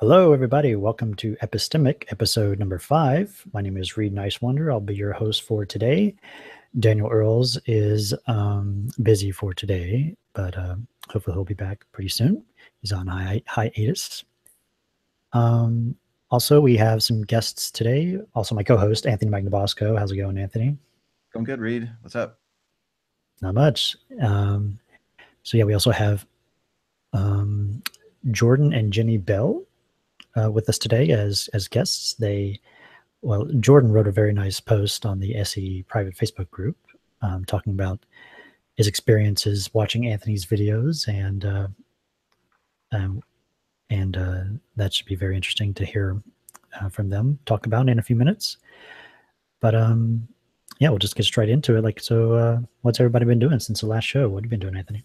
Hello, everybody. Welcome to Epistemic, episode number 5. My name is Reid Nicewonder. I'll be your host for today. Daniel Earls is busy for today, but hopefully he'll be back pretty soon. He's on hiatus. Also, we have some guests today. Also, my co-host, Anthony Magnabosco. How's it going, Anthony? Going good, Reid. What's up? Not much. So yeah, we also have Jordan and Jeni Bell with us today as guests. Jordan wrote a very nice post on the SE private Facebook group talking about his experiences watching Anthony's videos, and that should be very interesting to hear from them talk about in a few minutes. But yeah, we'll just get straight into it. What's everybody been doing since the last show? What have you been doing, Anthony?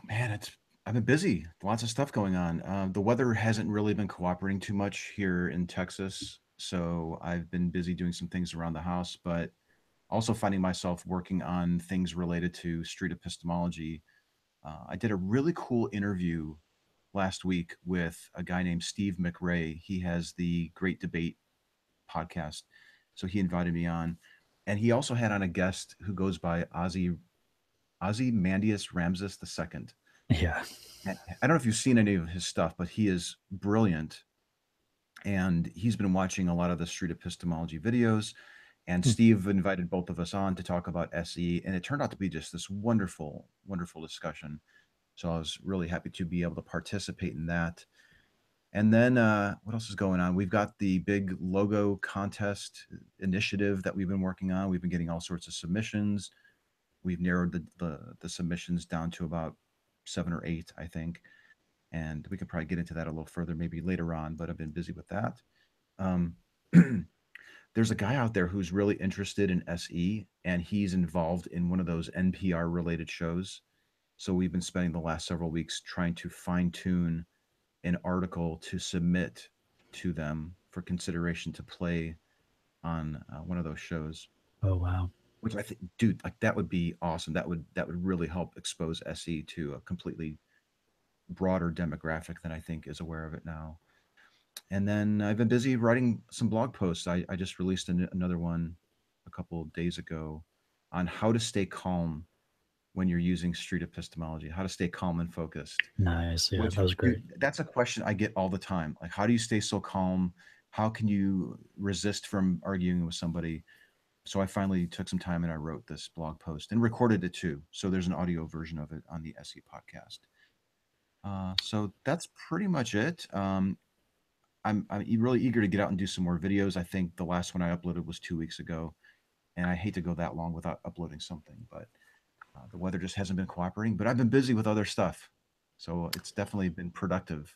Man, I've been busy. Lots of stuff going on. The weather hasn't really been cooperating too much here in Texas, so I've been busy doing some things around the house, but also finding myself working on things related to street epistemology. I did a really cool interview last week with a guy named Steve McRae. He has the Great Debate podcast, so he invited me on, and he also had on a guest who goes by Ozymandias Ramses II. Yeah. I don't know if you've seen any of his stuff, but he is brilliant. And he's been watching a lot of the street epistemology videos. And Steve invited both of us on to talk about SE. And it turned out to be just this wonderful, wonderful discussion. So I was really happy to be able to participate in that. And then what else is going on? We've got the big logo contest initiative that we've been working on. We've been getting all sorts of submissions. We've narrowed the submissions down to about 7 or 8, I think. And we could probably get into that a little further maybe later on, but I've been busy with that. There's a guy out there who's really interested in SE, and he's involved in one of those NPR-related shows. So we've been spending the last several weeks trying to fine-tune an article to submit to them for consideration to play on one of those shows. Oh, wow. Which I think, dude, like that would be awesome. That would really help expose SE to a completely broader demographic than I think is aware of it now. And then I've been busy writing some blog posts. I just released another one a couple of days ago on how to stay calm when you're using street epistemology, how to stay calm and focused. Nice. Yeah, Which, that was great. that's a question I get all the time. Like, how do you stay so calm? How can you resist from arguing with somebody? So I finally took some time and I wrote this blog post and recorded it too. So there's an audio version of it on the SE podcast. So that's pretty much it. I'm really eager to get out and do some more videos. I think the last one I uploaded was 2 weeks ago, and I hate to go that long without uploading something, but the weather just hasn't been cooperating. But I've been busy with other stuff, so it's definitely been productive.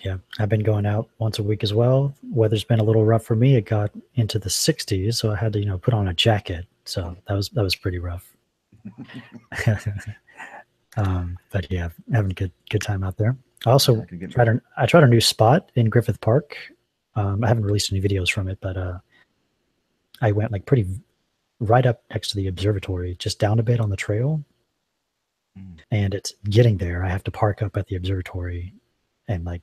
Yeah, I've been going out once a week as well. Weather's been a little rough for me. It got into the 60s, so I had to, put on a jacket. So that was pretty rough. But yeah, having a good time out there. I also tried a new spot in Griffith Park. I haven't released any videos from it, but I went like pretty right up next to the observatory, just down a bit on the trail. And it's getting there. I have to park up at the observatory and like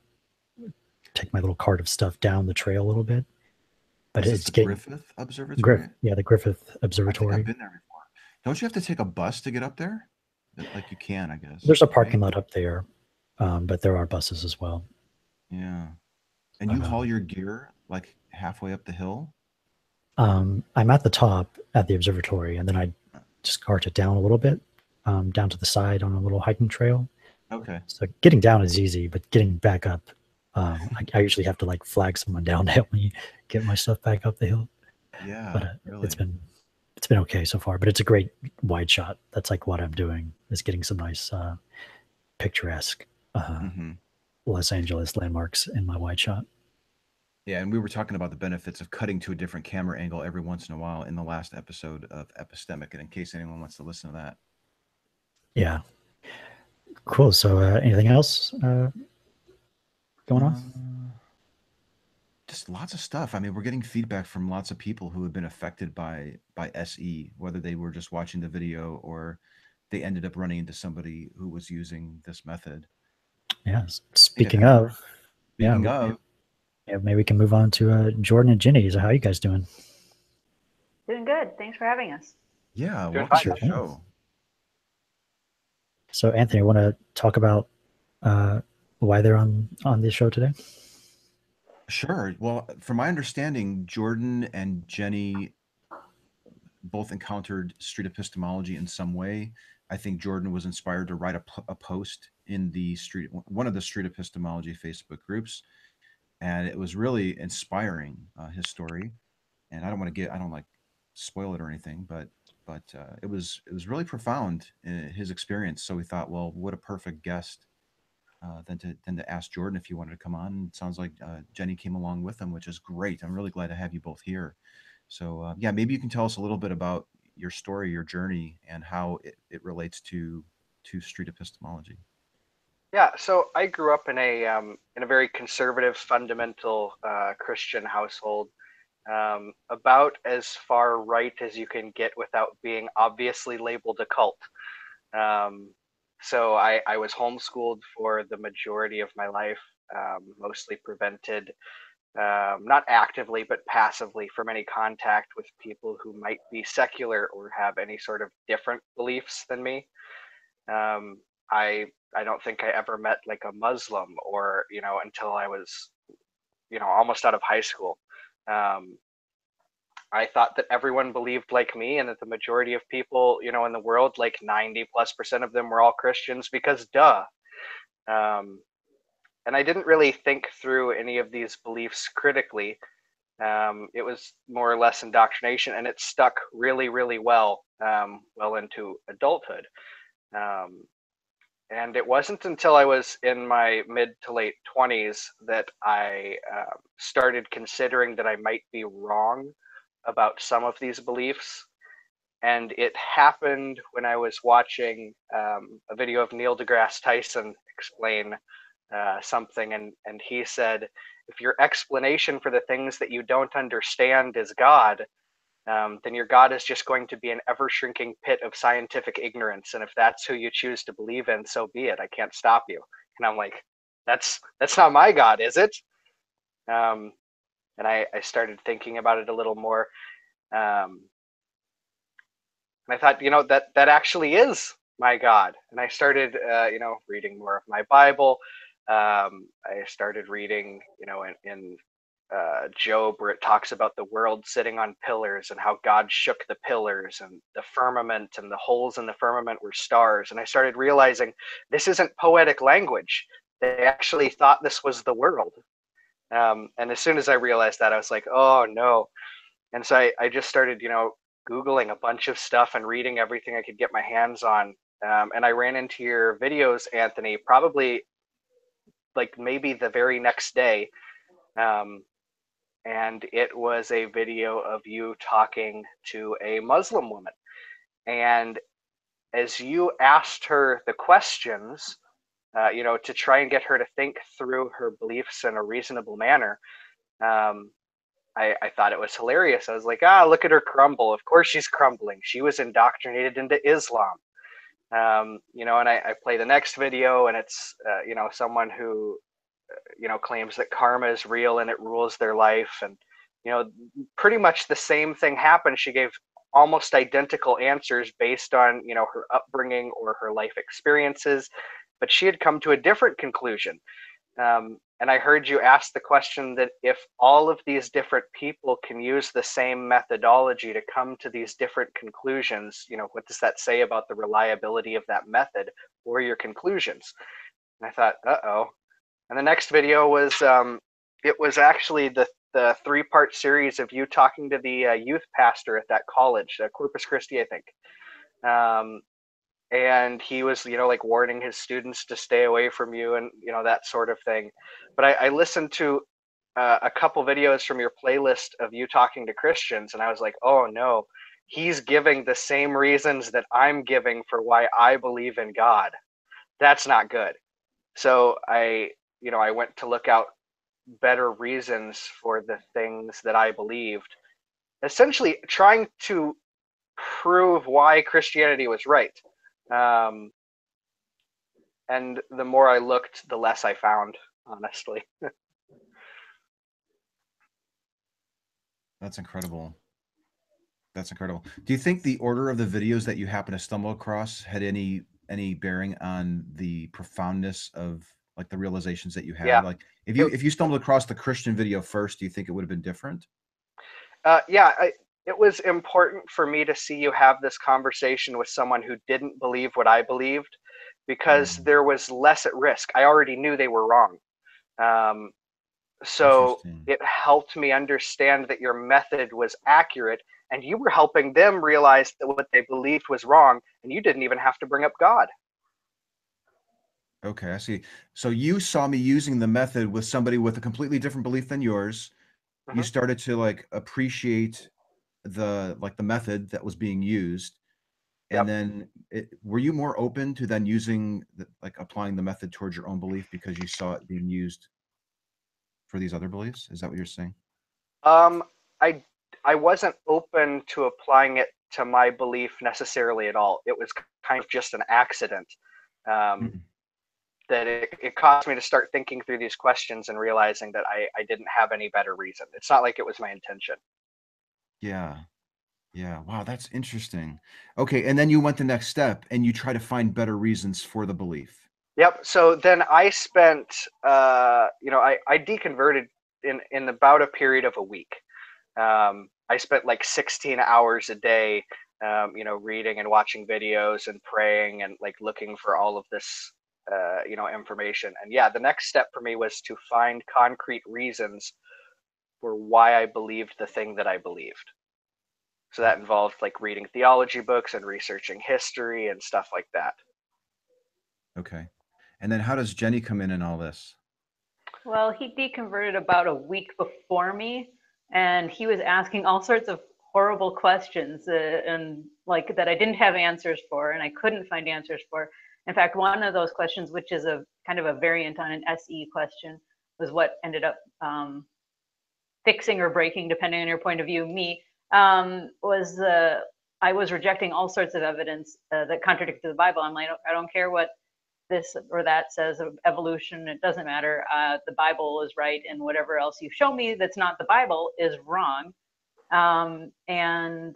take my little cart of stuff down the trail a little bit. But it's the Griffith Observatory? The Griffith Observatory. I've been there before. Don't you have to take a bus to get up there? Like you can, I guess. There's a parking lot up there, but there are buses as well. Yeah. And you haul your gear like halfway up the hill? I'm at the top at the observatory, and then I just cart it down a little bit, down to the side on a little hiking trail. Okay. So getting down is easy, but getting back up, I usually have to like flag someone down to help me get my stuff back up the hill. Yeah, but really. It's been okay so far. But it's a great wide shot. That's like what I'm doing, is getting some nice picturesque Los Angeles landmarks in my wide shot. Yeah, and we were talking about the benefits of cutting to a different camera angle every once in a while in the last episode of Epistemic, and in case anyone wants to listen to that. Yeah. Cool. So anything else going on? Just lots of stuff. I mean, we're getting feedback from lots of people who have been affected by SE, whether they were just watching the video or they ended up running into somebody who was using this method. Yeah. Speaking of, Speaking of, yeah, maybe we can move on to Jordan and Jeni. So how are you guys doing? Doing good. Thanks for having us. Yeah, Doing welcome fine. to the show. So Anthony, want to talk about why they're on this show today? Sure. Well, from my understanding, Jordan and Jeni both encountered street epistemology in some way. I think Jordan was inspired to write a post in one of the street epistemology Facebook groups, and it was really inspiring, his story. And I don't like spoil it or anything, but it was really profound, his experience. So we thought, well, what a perfect guest than to ask Jordan if he wanted to come on. It sounds like Jeni came along with him, which is great. I'm really glad to have you both here. So yeah, maybe you can tell us a little bit about your story, your journey, and how it relates to street epistemology. Yeah, so I grew up in a very conservative, fundamental Christian household, about as far right as you can get without being obviously labeled a cult. So I was homeschooled for the majority of my life, mostly prevented, not actively but passively, from any contact with people who might be secular or have any sort of different beliefs than me. I don't think I ever met like a Muslim, or until I was almost out of high school. I thought that everyone believed like me, and that the majority of people in the world, like 90+% of them, were all Christians, because duh. And I didn't really think through any of these beliefs critically. It was more or less indoctrination, and it stuck really, really well, well into adulthood. And it wasn't until I was in my mid to late 20s that I started considering that I might be wrong about some of these beliefs. And it happened when I was watching a video of Neil deGrasse Tyson explain something. And he said, if your explanation for the things that you don't understand is God, then your God is just going to be an ever-shrinking pit of scientific ignorance. And if that's who you choose to believe in, so be it. I can't stop you. And I'm like, that's not my God, is it? And I started thinking about it a little more. And I thought, that actually is my God. And I started, reading more of my Bible. I started reading, in Job, where it talks about the world sitting on pillars, and how God shook the pillars, and the firmament, and the holes in the firmament were stars. And I started realizing this isn't poetic language. They actually thought this was the world. And as soon as I realized that, I was like, oh no. And so I just started, Googling a bunch of stuff and reading everything I could get my hands on. And I ran into your videos, Anthony, probably like maybe the very next day. And it was a video of you talking to a Muslim woman. And as you asked her the questions, to try and get her to think through her beliefs in a reasonable manner, I thought it was hilarious. I was like, look at her crumble. Of course she's crumbling. She was indoctrinated into Islam. And I play the next video, and it's, someone who, claims that karma is real and it rules their life. And, pretty much the same thing happened. She gave almost identical answers based on, her upbringing or her life experiences, but she had come to a different conclusion. And I heard you ask the question that if all of these different people can use the same methodology to come to these different conclusions, what does that say about the reliability of that method or your conclusions? And I thought, uh-oh. And the next video was, it was actually the 3-part series of you talking to the youth pastor at that college, Corpus Christi, I think. And he was, like warning his students to stay away from you, and, that sort of thing. But I listened to a couple videos from your playlist of you talking to Christians, and I was like, oh no, he's giving the same reasons that I'm giving for why I believe in God. That's not good. So I went to look out better reasons for the things that I believed, essentially trying to prove why Christianity was right. And the more I looked, the less I found, honestly. That's incredible. That's incredible. Do you think the order of the videos that you happen to stumble across had any bearing on the profoundness of like the realizations that you had? Yeah. Like if you stumbled across the Christian video first, do you think it would have been different? It was important for me to see you have this conversation with someone who didn't believe what I believed, because there was less at risk. I already knew they were wrong. So it helped me understand that your method was accurate, and you were helping them realize that what they believed was wrong, and you didn't even have to bring up God. Okay, I see. So you saw me using the method with somebody with a completely different belief than yours. Mm-hmm. You started to like appreciate the method that was being used, and then were you more open to then using applying the method towards your own belief because you saw it being used for these other beliefs? Is that what you're saying? I wasn't open to applying it to my belief necessarily at all. It was kind of just an accident. That it caused me to start thinking through these questions and realizing that I didn't have any better reason. It's not like it was my intention. Yeah. Wow, that's interesting. Okay, and then you went the next step and you try to find better reasons for the belief. Yep. So then I spent, I deconverted in about a period of a week. I spent like 16 hours a day, reading and watching videos and praying and like looking for all of this, information. And yeah, the next step for me was to find concrete reasons for why I believed the thing that I believed. So that involved like reading theology books and researching history and stuff like that. Okay. And then how does Jeni come in all this? Well, he deconverted about a week before me, and he was asking all sorts of horrible questions and like that I didn't have answers for, and I couldn't find answers for. In fact, one of those questions, which is a kind of a variant on an SE question, was what ended up fixing or breaking, depending on your point of view, me. I was rejecting all sorts of evidence that contradicted the Bible. I'm like, I don't care what this or that says of evolution. It doesn't matter. The Bible is right, and whatever else you show me that's not the Bible is wrong. And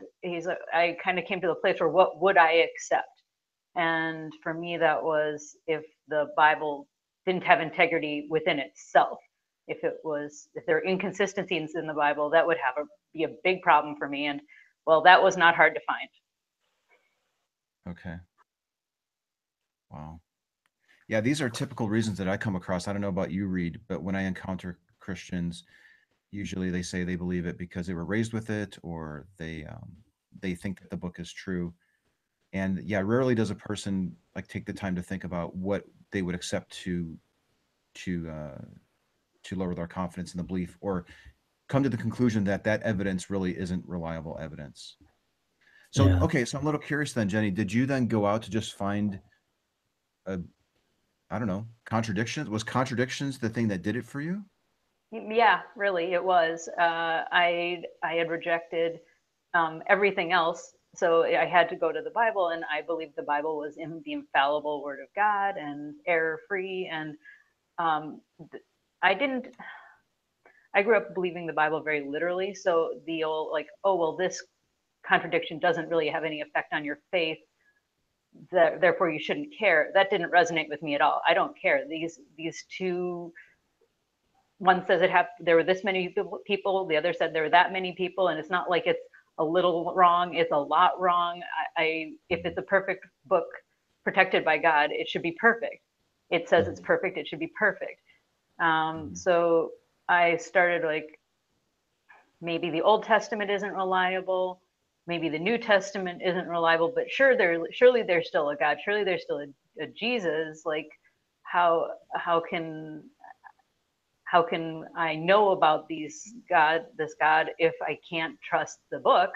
I kind of came to the place where what would I accept? And for me, that was if the Bible didn't have integrity within itself. If there are inconsistencies in the Bible, that would be a big problem for me. And well, that was not hard to find. Okay. Wow. Yeah, these are typical reasons that I come across. I don't know about you, Reid, but when I encounter Christians, usually they say they believe it because they were raised with it, or they think that the book is true. And yeah, rarely does a person like take the time to think about what they would accept to lower their confidence in the belief, or come to the conclusion that that evidence really isn't reliable evidence. So, Yeah. okay, so I'm a little curious then, Jeni, did you then go out to just find contradictions? Was contradictions the thing that did it for you? Yeah, really, it was. I had rejected everything else, so I had to go to the Bible, and I believed the Bible was in the infallible Word of God and error-free. And I grew up believing the Bible very literally. So the old like, oh well, this contradiction doesn't really have any effect on your faith, therefore you shouldn't care. That didn't resonate with me at all. I don't care. These two. One says there were this many people, the other said there were that many people, and it's not like it's a little wrong, it's a lot wrong. If it's a perfect book protected by God, it should be perfect. It says it's perfect, it should be perfect. So I started like, maybe the Old Testament isn't reliable, maybe the New Testament isn't reliable, but surely there's still a God, surely there's still a Jesus. Like, how can I know about this God if I can't trust the book?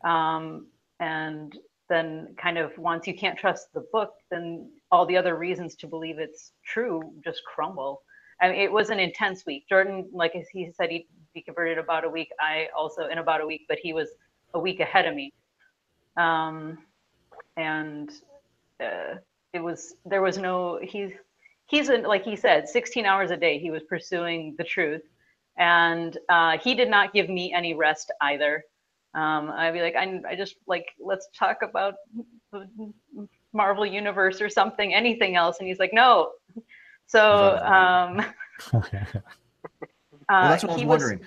And then kind of once you can't trust the book, then all the other reasons to believe it's true just crumble. I mean, it was an intense week. Jordan, like he said, he deconverted about a week. I also in about a week, but he was a week ahead of me. He's like he said, 16 hours a day he was pursuing the truth. And he did not give me any rest either. I'd be like, I just like, let's talk about the Marvel Universe or something, anything else. And he's like, no. So well, that's what I was wondering.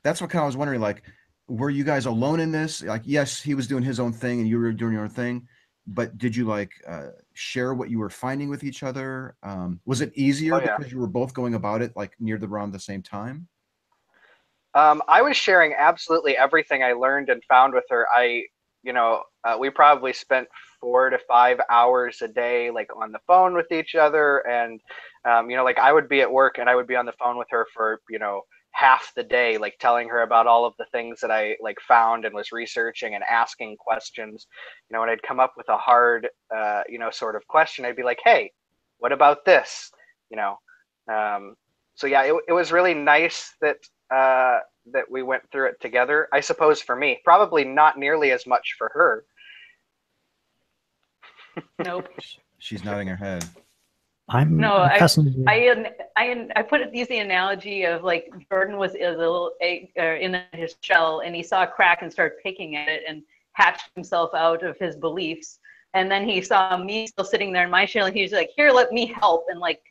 That's what kind of I was wondering, like, were you guys alone in this? Like, yes, he was doing his own thing and you were doing your own thing, but did you like share what you were finding with each other? Was it easier because you were both going about it like around the same time? I was sharing absolutely everything I learned and found with her. We probably spent 4 to 5 hours a day, like on the phone with each other. And, like I would be at work and I would be on the phone with her for, half the day, like telling her about all of the things that I like found and was researching and asking questions. When I'd come up with a hard, sort of question, I'd be like, hey, what about this? So yeah, it was really nice that we went through it together. I suppose for me, probably not nearly as much for her. Nope. She's nodding her head. I put it, use the analogy of like Jordan was a little egg in his shell and he saw a crack and started picking at it and hatched himself out of his beliefs. And then he saw me still sitting there in my shell and he was like, here, let me help. And like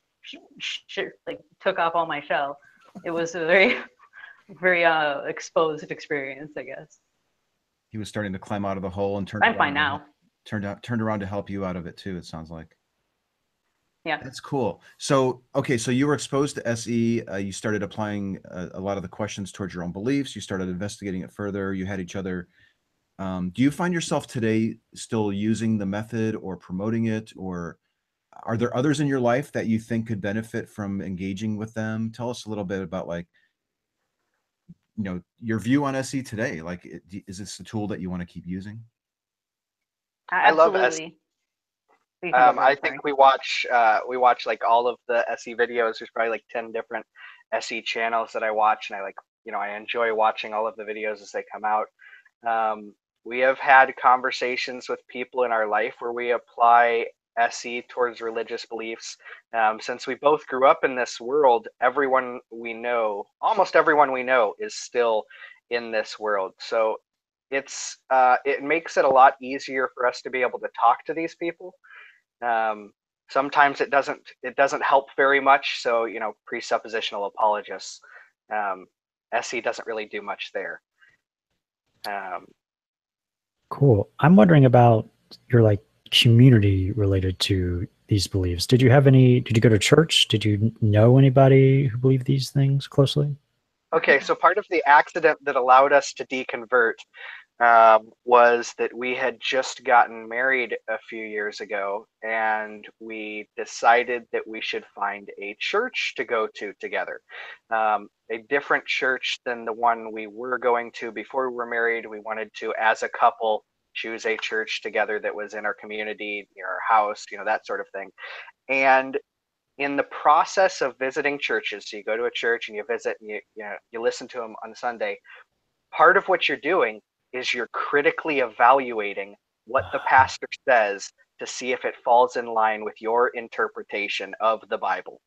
took off all my shell. It was a very, very exposed experience, I guess. He was starting to climb out of the hole and I'm fine now. Turned around to help you out of it too, it sounds like. Yeah. That's cool. So, okay, so you were exposed to SE. You started applying a lot of the questions towards your own beliefs. You started investigating it further. You had each other. Do you find yourself today still using the method or promoting it? Or are there others in your life that you think could benefit from engaging with them? Tell us a little bit about like, your view on SE today. Like, is this a tool that you want to keep using? I love SE. I think we watch like all of the SE videos. There's probably like 10 different SE channels that I watch, and I enjoy watching all of the videos as they come out. We have had conversations with people in our life where we apply SE towards religious beliefs. Since we both grew up in this world, almost everyone we know is still in this world. So it makes it a lot easier for us to be able to talk to these people. Sometimes it doesn't help very much. So, presuppositional apologists, SE doesn't really do much there. Cool. I'm wondering about your like community related to these beliefs. Did you go to church? Did you know anybody who believed these things closely? Okay, so part of the accident that allowed us to deconvert was that we had just gotten married a few years ago, and we decided that we should find a church to go to together. A different church than the one we were going to before we were married. We wanted to, as a couple, choose a church together that was in our community, near our house, that sort of thing. And in the process of visiting churches, so you go to a church and you visit and you listen to them on Sunday, part of what you're doing is you're critically evaluating what the pastor says to see if it falls in line with your interpretation of the Bible.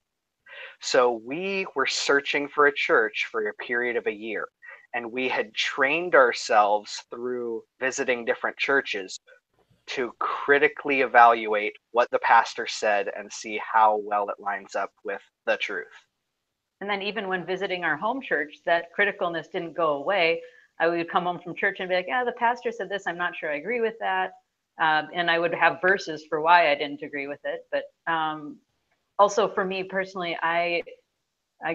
So we were searching for a church for a period of a year, and we had trained ourselves through visiting different churches to critically evaluate what the pastor said and see how well it lines up with the truth. And then even when visiting our home church, that criticalness didn't go away. I would come home from church and be like, yeah, the pastor said this, I'm not sure I agree with that. And I would have verses for why I didn't agree with it. But also for me personally, I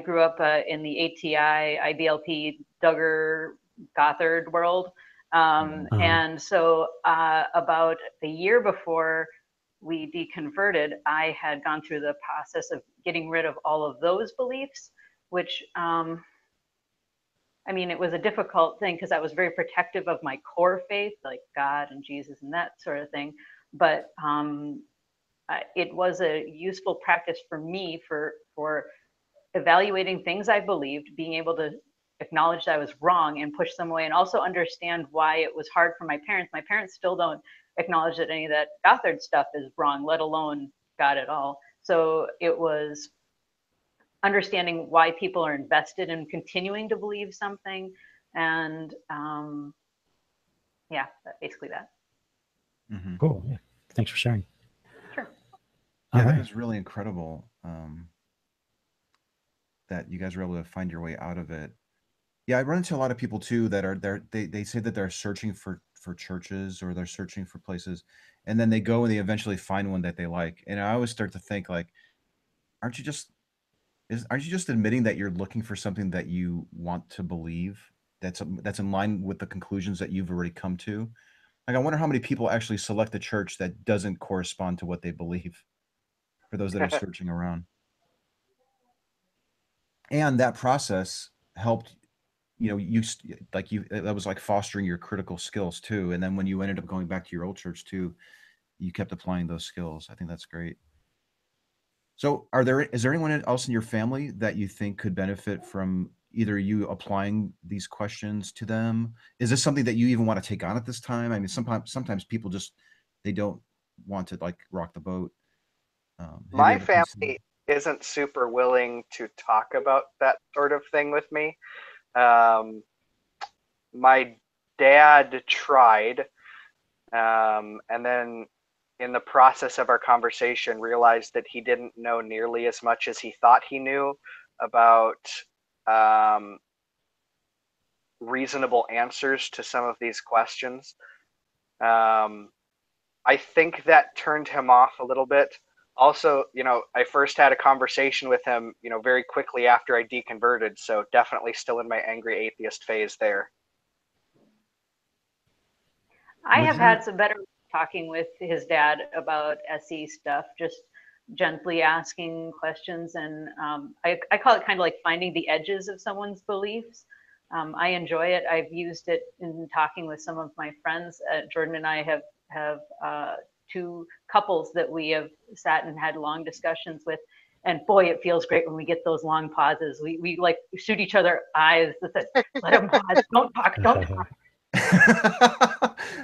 grew up in the ATI, IBLP, Duggar, Gothard world. And so about a year before we deconverted, I had gone through the process of getting rid of all of those beliefs, which it was a difficult thing because I was very protective of my core faith, like God and Jesus and that sort of thing. But it was a useful practice for me for evaluating things I believed, being able to acknowledge that I was wrong and push them away, and also understand why it was hard for my parents. My parents still don't acknowledge that any of that Gothard stuff is wrong, let alone God at all. So it was understanding why people are invested in continuing to believe something. And yeah, basically that. Mm-hmm. Cool. Yeah. Thanks for sharing. Sure. Yeah, All that right. was really incredible. That you guys were able to find your way out of it. Yeah, I run into a lot of people too that are there. They say that they're searching for churches, or they're searching for places, and then they go and they eventually find one that they like. And I always start to think like, aren't you just admitting that you're looking for something that you want to believe, that's in line with the conclusions that you've already come to? Like, I wonder how many people actually select a church that doesn't correspond to what they believe, for those that are searching around. And that process helped, that was like fostering your critical skills too. And then when you ended up going back to your old church too, you kept applying those skills. I think that's great. So is there anyone else in your family that you think could benefit from either you applying these questions to them? Is this something that you even want to take on at this time? I mean, sometimes people just, they don't want to like rock the boat. My family isn't super willing to talk about that sort of thing with me. My dad tried, and then in the process of our conversation realized that he didn't know nearly as much as he thought he knew about reasonable answers to some of these questions. I think that turned him off a little bit. Also, I first had a conversation with him, very quickly after I deconverted. So definitely still in my angry atheist phase there. I have had some better talking with his dad about SE stuff, just gently asking questions. And I call it kind of like finding the edges of someone's beliefs. I enjoy it. I've used it in talking with some of my friends. Jordan and I have two couples that we have sat and had long discussions with. And boy, it feels great when we get those long pauses. We like shoot each other eyes that says, let them pause, don't talk.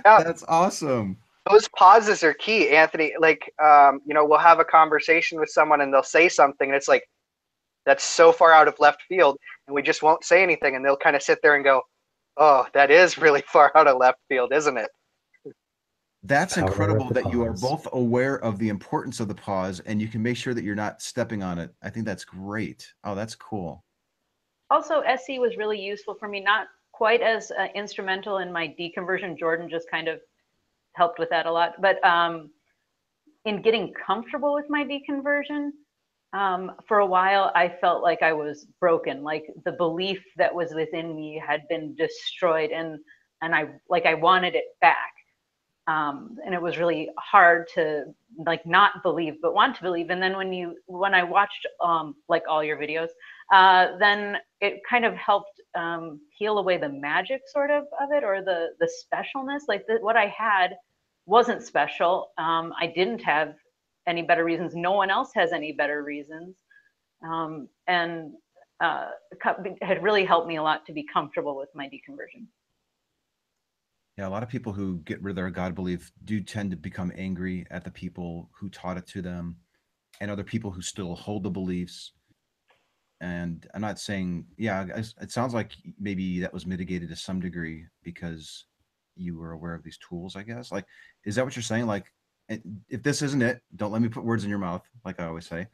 That's awesome. Those pauses are key, Anthony. Like, we'll have a conversation with someone and they'll say something and it's like, that's so far out of left field, and we just won't say anything, and they'll kind of sit there and go, oh, that is really far out of left field, isn't it? That's incredible that you are both aware of the importance of the pause and you can make sure that you're not stepping on it. I think that's great. Oh, that's cool. Also, SE was really useful for me, not quite as instrumental in my deconversion. Jordan just kind of helped with that a lot, but in getting comfortable with my deconversion, for a while, I felt like I was broken, like the belief that was within me had been destroyed, and I wanted it back. And it was really hard to like not believe, but want to believe. And then when I watched like all your videos, then it kind of helped heal away the magic sort of it, or the specialness. Like what I had wasn't special. I didn't have any better reasons. No one else has any better reasons. And it had really helped me a lot to be comfortable with my deconversion. Yeah, a lot of people who get rid of their God belief do tend to become angry at the people who taught it to them and other people who still hold the beliefs. And I'm not saying, yeah, it sounds like maybe that was mitigated to some degree because you were aware of these tools, I guess. Like, is that what you're saying? Like, if this isn't it, don't let me put words in your mouth, like I always say.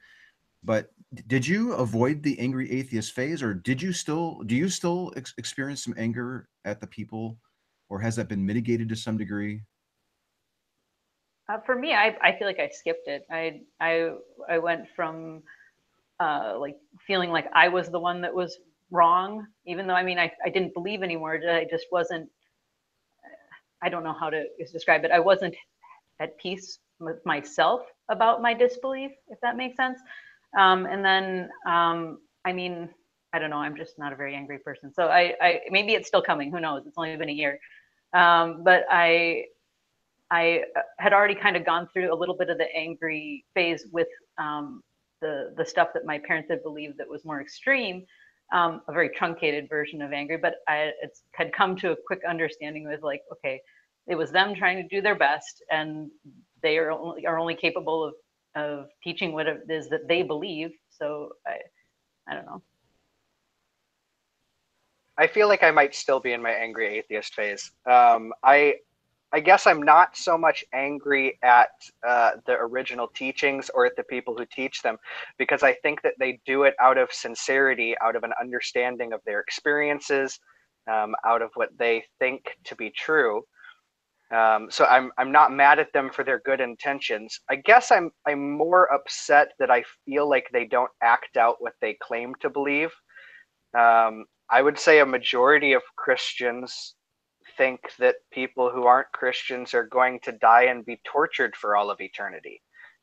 But did you avoid the angry atheist phase, or do you still experience some anger at the people, or has that been mitigated to some degree? For me, I feel like I skipped it. I went from like feeling like I was the one that was wrong, even though I didn't believe anymore. I just wasn't. I don't know how to describe it. I wasn't at peace with myself about my disbelief, if that makes sense. And then, I don't know. I'm just not a very angry person. So I maybe it's still coming. Who knows? It's only been a year. But I had already kind of gone through a little bit of the angry phase with the stuff that my parents had believed that was more extreme, a very truncated version of angry. But it had come to a quick understanding with like, okay, it was them trying to do their best, and they are only capable of teaching what it is that they believe. So I don't know. I feel like I might still be in my angry atheist phase. I guess I'm not so much angry at the original teachings or at the people who teach them, because I think that they do it out of sincerity, out of an understanding of their experiences, out of what they think to be true. So I'm not mad at them for their good intentions. I guess I'm more upset that I feel like they don't act out what they claim to believe. I would say a majority of Christians think that people who aren't Christians are going to die and be tortured for all of eternity.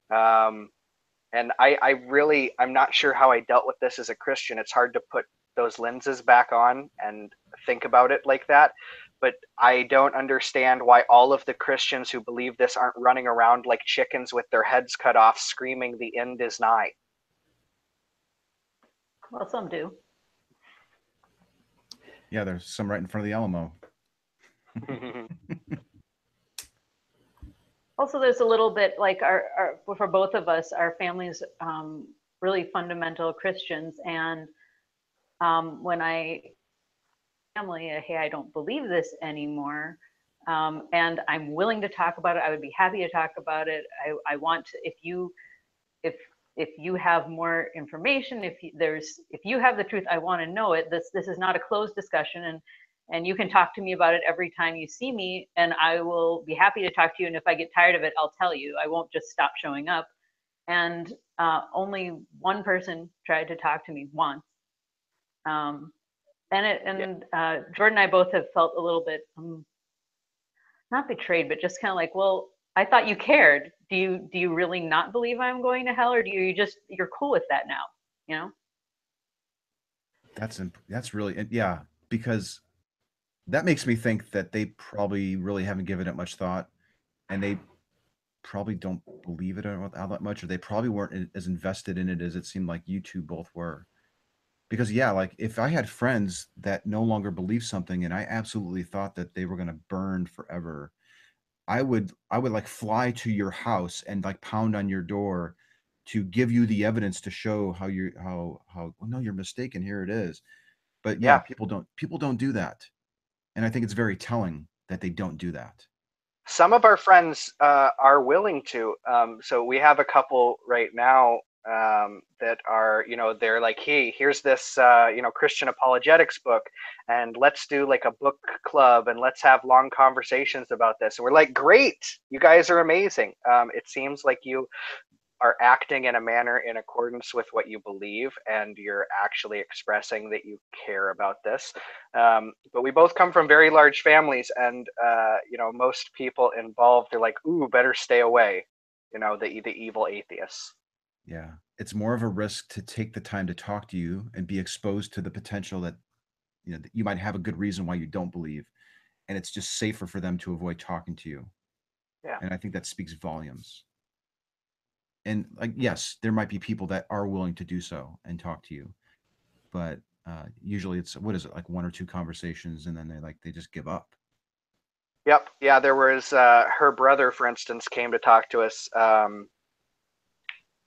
And I'm not sure how I dealt with this as a Christian. It's hard to put those lenses back on and think about it like that. But I don't understand why all of the Christians who believe this aren't running around like chickens with their heads cut off, screaming, "The end is nigh." Well, some do. Yeah, there's some right in front of the Alamo. Also, there's a little bit like for both of us, our families really fundamental Christians, and when hey, I don't believe this anymore, and I'm willing to talk about it. I would be happy to talk about it. I want to, if you have more information, if you have the truth, I want to know it. This is not a closed discussion, and you can talk to me about it every time you see me, and I will be happy to talk to you. And if I get tired of it, I'll tell you. I won't just stop showing up. And only one person tried to talk to me once. Jordan and I both have felt a little bit, not betrayed, but just kind of like, well, I thought you cared. Do you really not believe I'm going to hell, or you're cool with that now? You know? That's really, yeah, because that makes me think that they probably really haven't given it much thought, and they probably don't believe it all that much, or they probably weren't as invested in it as it seemed like you two both were. Because yeah, like if I had friends that no longer believe something and I absolutely thought that they were going to burn forever, I would like fly to your house and like pound on your door to give you the evidence to show how well, no, you're mistaken, here it is. But yeah, people don't do that. And I think it's very telling that they don't do that. Some of our friends are willing to. So we have a couple right now that are, they're like, hey, here's this, Christian apologetics book, and let's do like a book club and let's have long conversations about this. And we're like, great, you guys are amazing. It seems like you are acting in a manner in accordance with what you believe, and you're actually expressing that you care about this. But we both come from very large families, and most people involved, they're like, ooh, better stay away, the evil atheists. Yeah, it's more of a risk to take the time to talk to you and be exposed to the potential that that you might have a good reason why you don't believe, and it's just safer for them to avoid talking to you. Yeah, and I think that speaks volumes. And like, yes, there might be people that are willing to do so and talk to you, but usually it's, what is it, like one or two conversations, and then they just give up. Yep. Yeah, there was her brother, for instance, came to talk to us.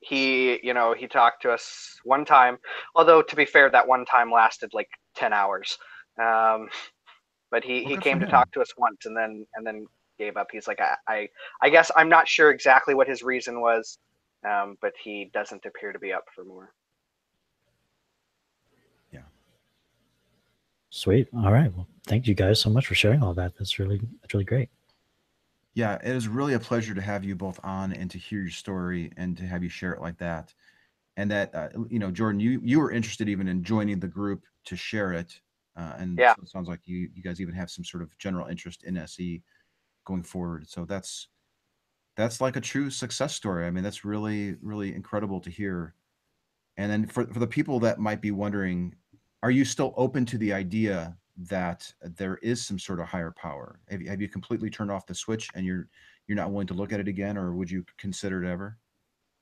He talked to us one time, although to be fair, that one time lasted like 10 hours. But he came to talk to us once, and then gave up. He's like, I guess I'm not sure exactly what his reason was. But he doesn't appear to be up for more. Yeah. Sweet. All right. Well, thank you guys so much for sharing all that. That's really great. Yeah, it is really a pleasure to have you both on and to hear your story and to have you share it like that. And that, Jordan, you were interested even in joining the group to share it. And yeah. So it sounds like you guys even have some sort of general interest in SE going forward. So that's like a true success story. I mean, that's really, really incredible to hear. And then for the people that might be wondering, are you still open to the idea that there is some sort of higher power? Have you completely turned off the switch and you're not willing to look at it again, or would you consider it ever?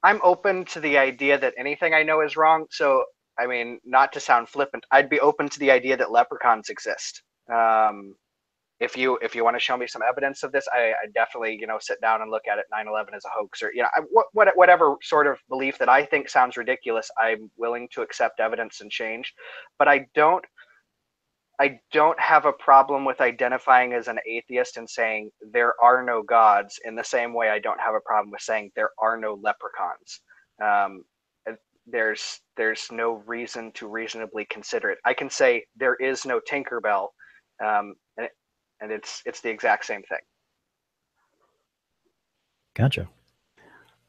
I'm open to the idea that anything I know is wrong. So, I mean, not to sound flippant, I'd be open to the idea that leprechauns exist. if you want to show me some evidence of this, I definitely, you know, sit down and look at it. 9/11 as a hoax, or, you know, whatever sort of belief that I think sounds ridiculous, I'm willing to accept evidence and change. But I don't have a problem with identifying as an atheist and saying there are no gods, in the same way I don't have a problem with saying there are no leprechauns. There's no reason to reasonably consider it. I can say there is no Tinkerbell, and it's the exact same thing. Gotcha.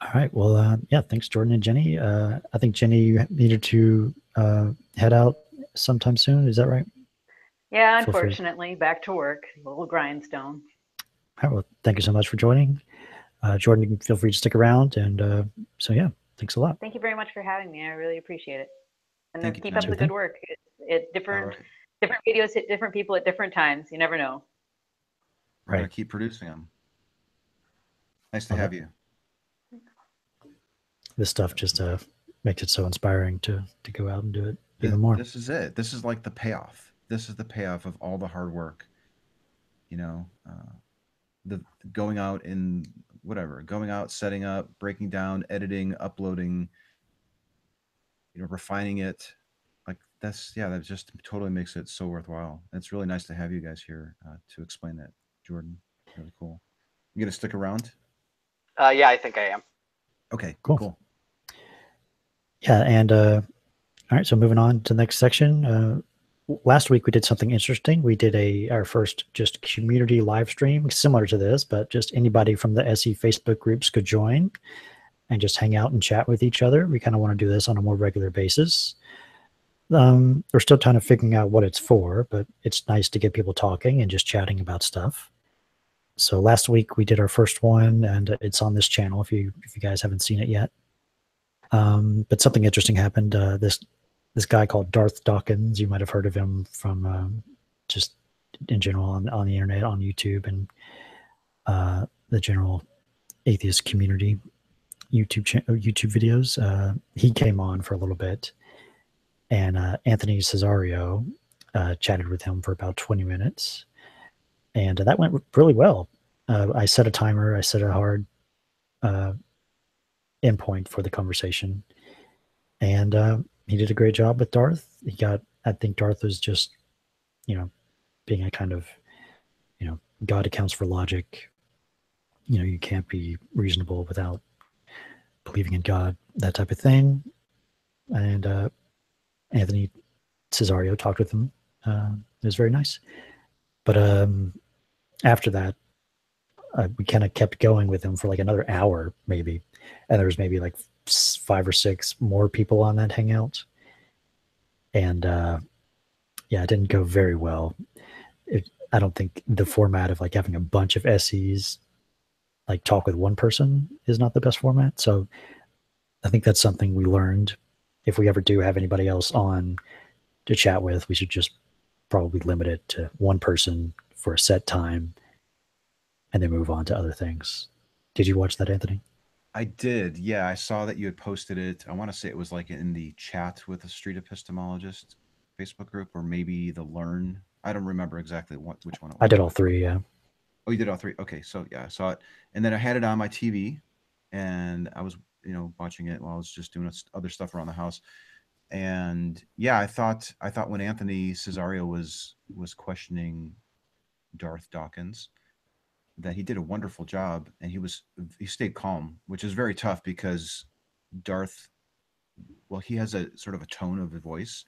All right. Well, yeah, thanks, Jordan and Jeni. I think, Jeni, you needed to head out sometime soon. Is that right? Yeah, unfortunately, back to work. A little grindstone. All right. Well, thank you so much for joining. Jordan, you can feel free to stick around. And so, yeah, thanks a lot. Thank you very much for having me. I really appreciate it. And Thank you. keep up the good work. Different videos hit different people at different times. You never know. We're going to keep producing them. Nice to have you. This stuff just makes it so inspiring to go out and do it even more. This is it. This is like the payoff. This is the payoff of all the hard work. You know, the going out and whatever, going out, setting up, breaking down, editing, uploading, you know, refining it. Like that just totally makes it so worthwhile. It's really nice to have you guys here to explain that, Jordan. Really cool. You gonna stick around? Yeah, I think I am. Okay, cool. Yeah, and all right, so moving on to the next section. Last week we did something interesting. We did our first just community live stream similar to this, but just anybody from the SE Facebook groups could join and just hang out and chat with each other. We kind of want to do this on a more regular basis. We're still kind of figuring out what it's for, but it's nice to get people talking and just chatting about stuff. So last week we did our first one, and it's on this channel if you guys haven't seen it yet. But something interesting happened. This guy called Darth Dawkins, you might have heard of him from just in general on the internet, on YouTube, and the general atheist community YouTube videos. He came on for a little bit, and Anthony Cesario chatted with him for about 20 minutes, and that went really well. I set a timer. I set a hard endpoint for the conversation, and he did a great job with Darth. I think Darth was just, you know, being a kind of, you know, God accounts for logic. You know, you can't be reasonable without believing in God, that type of thing. And Anthony Cesario talked with him. It was very nice. But after that, we kind of kept going with him for like another hour, maybe. And there was maybe like 5 or 6 more people on that Hangout. And yeah, it didn't go very well. I don't think the format of like having a bunch of SEs like talk with one person is not the best format. So I think that's something we learned. If we ever do have anybody else on to chat with, we should just probably limit it to one person for a set time and then move on to other things. Did you watch that, Anthony? I did. Yeah, I saw that you had posted it. I want to say it was like in the chat with the Street Epistemologist Facebook group, or maybe the Learn. I don't remember exactly which one it was. I did all 3, yeah. Oh, you did all 3? Okay, so yeah, I saw it. And then I had it on my TV, and I was, you know, watching it while I was just doing other stuff around the house. And yeah, I thought when Anthony Cesario was questioning Darth Dawkins, that he did a wonderful job, and he stayed calm, which is very tough because Darth, well, he has a sort of a tone of the voice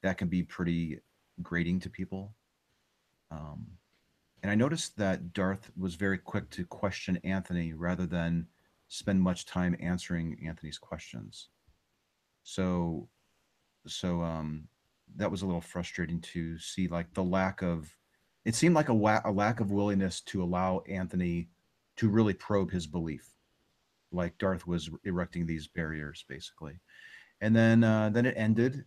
that can be pretty grating to people. And I noticed that Darth was very quick to question Anthony rather than spend much time answering Anthony's questions. So that was a little frustrating to see, like the lack of, it seemed like a lack of willingness to allow Anthony to really probe his belief. Like Darth was erecting these barriers, basically. And then it ended.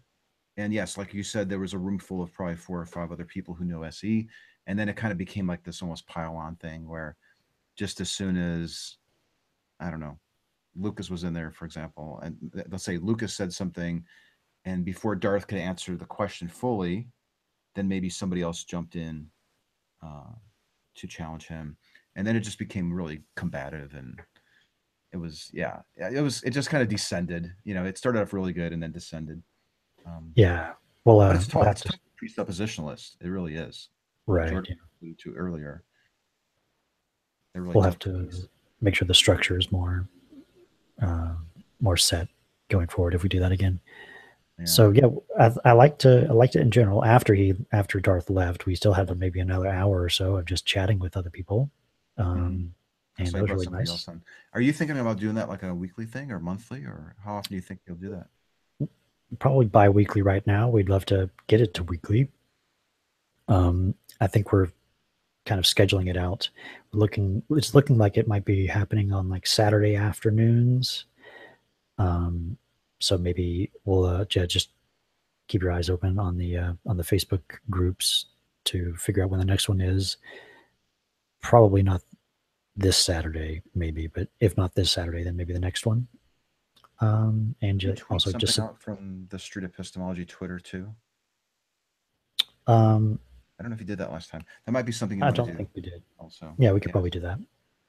And yes, like you said, there was a room full of probably 4 or 5 other people who know SE. And then it kind of became like this almost pile-on thing where just as soon as, I don't know, Lucas was in there, for example, and let's say Lucas said something, and before Darth could answer the question fully, then maybe somebody else jumped in to challenge him, and then it just became really combative, and it just kind of descended. It started off really good and then descended. Yeah. Well, but it's tough. we'll It's tough presuppositionalist. It really is. Right. Jordan alluded to earlier. Really we'll have to make sure the structure is more set going forward if we do that again. Yeah. So yeah, I liked it in general. After Darth left, we still had maybe another hour or so of just chatting with other people. And that was really nice. Are you thinking about doing that like a weekly thing or monthly, or how often do you think you'll do that? Probably bi-weekly right now. We'd love to get it to weekly. I think we're kind of scheduling it out. It's looking like it might be happening on like Saturday afternoons. So maybe we'll just keep your eyes open on the Facebook groups to figure out when the next one is. Probably not this Saturday, maybe, but if not this Saturday, then maybe the next one. And also just out from the Street Epistemology Twitter too. I don't know if you did that last time. That might be something I don't think we did. Also, yeah, we could probably do that.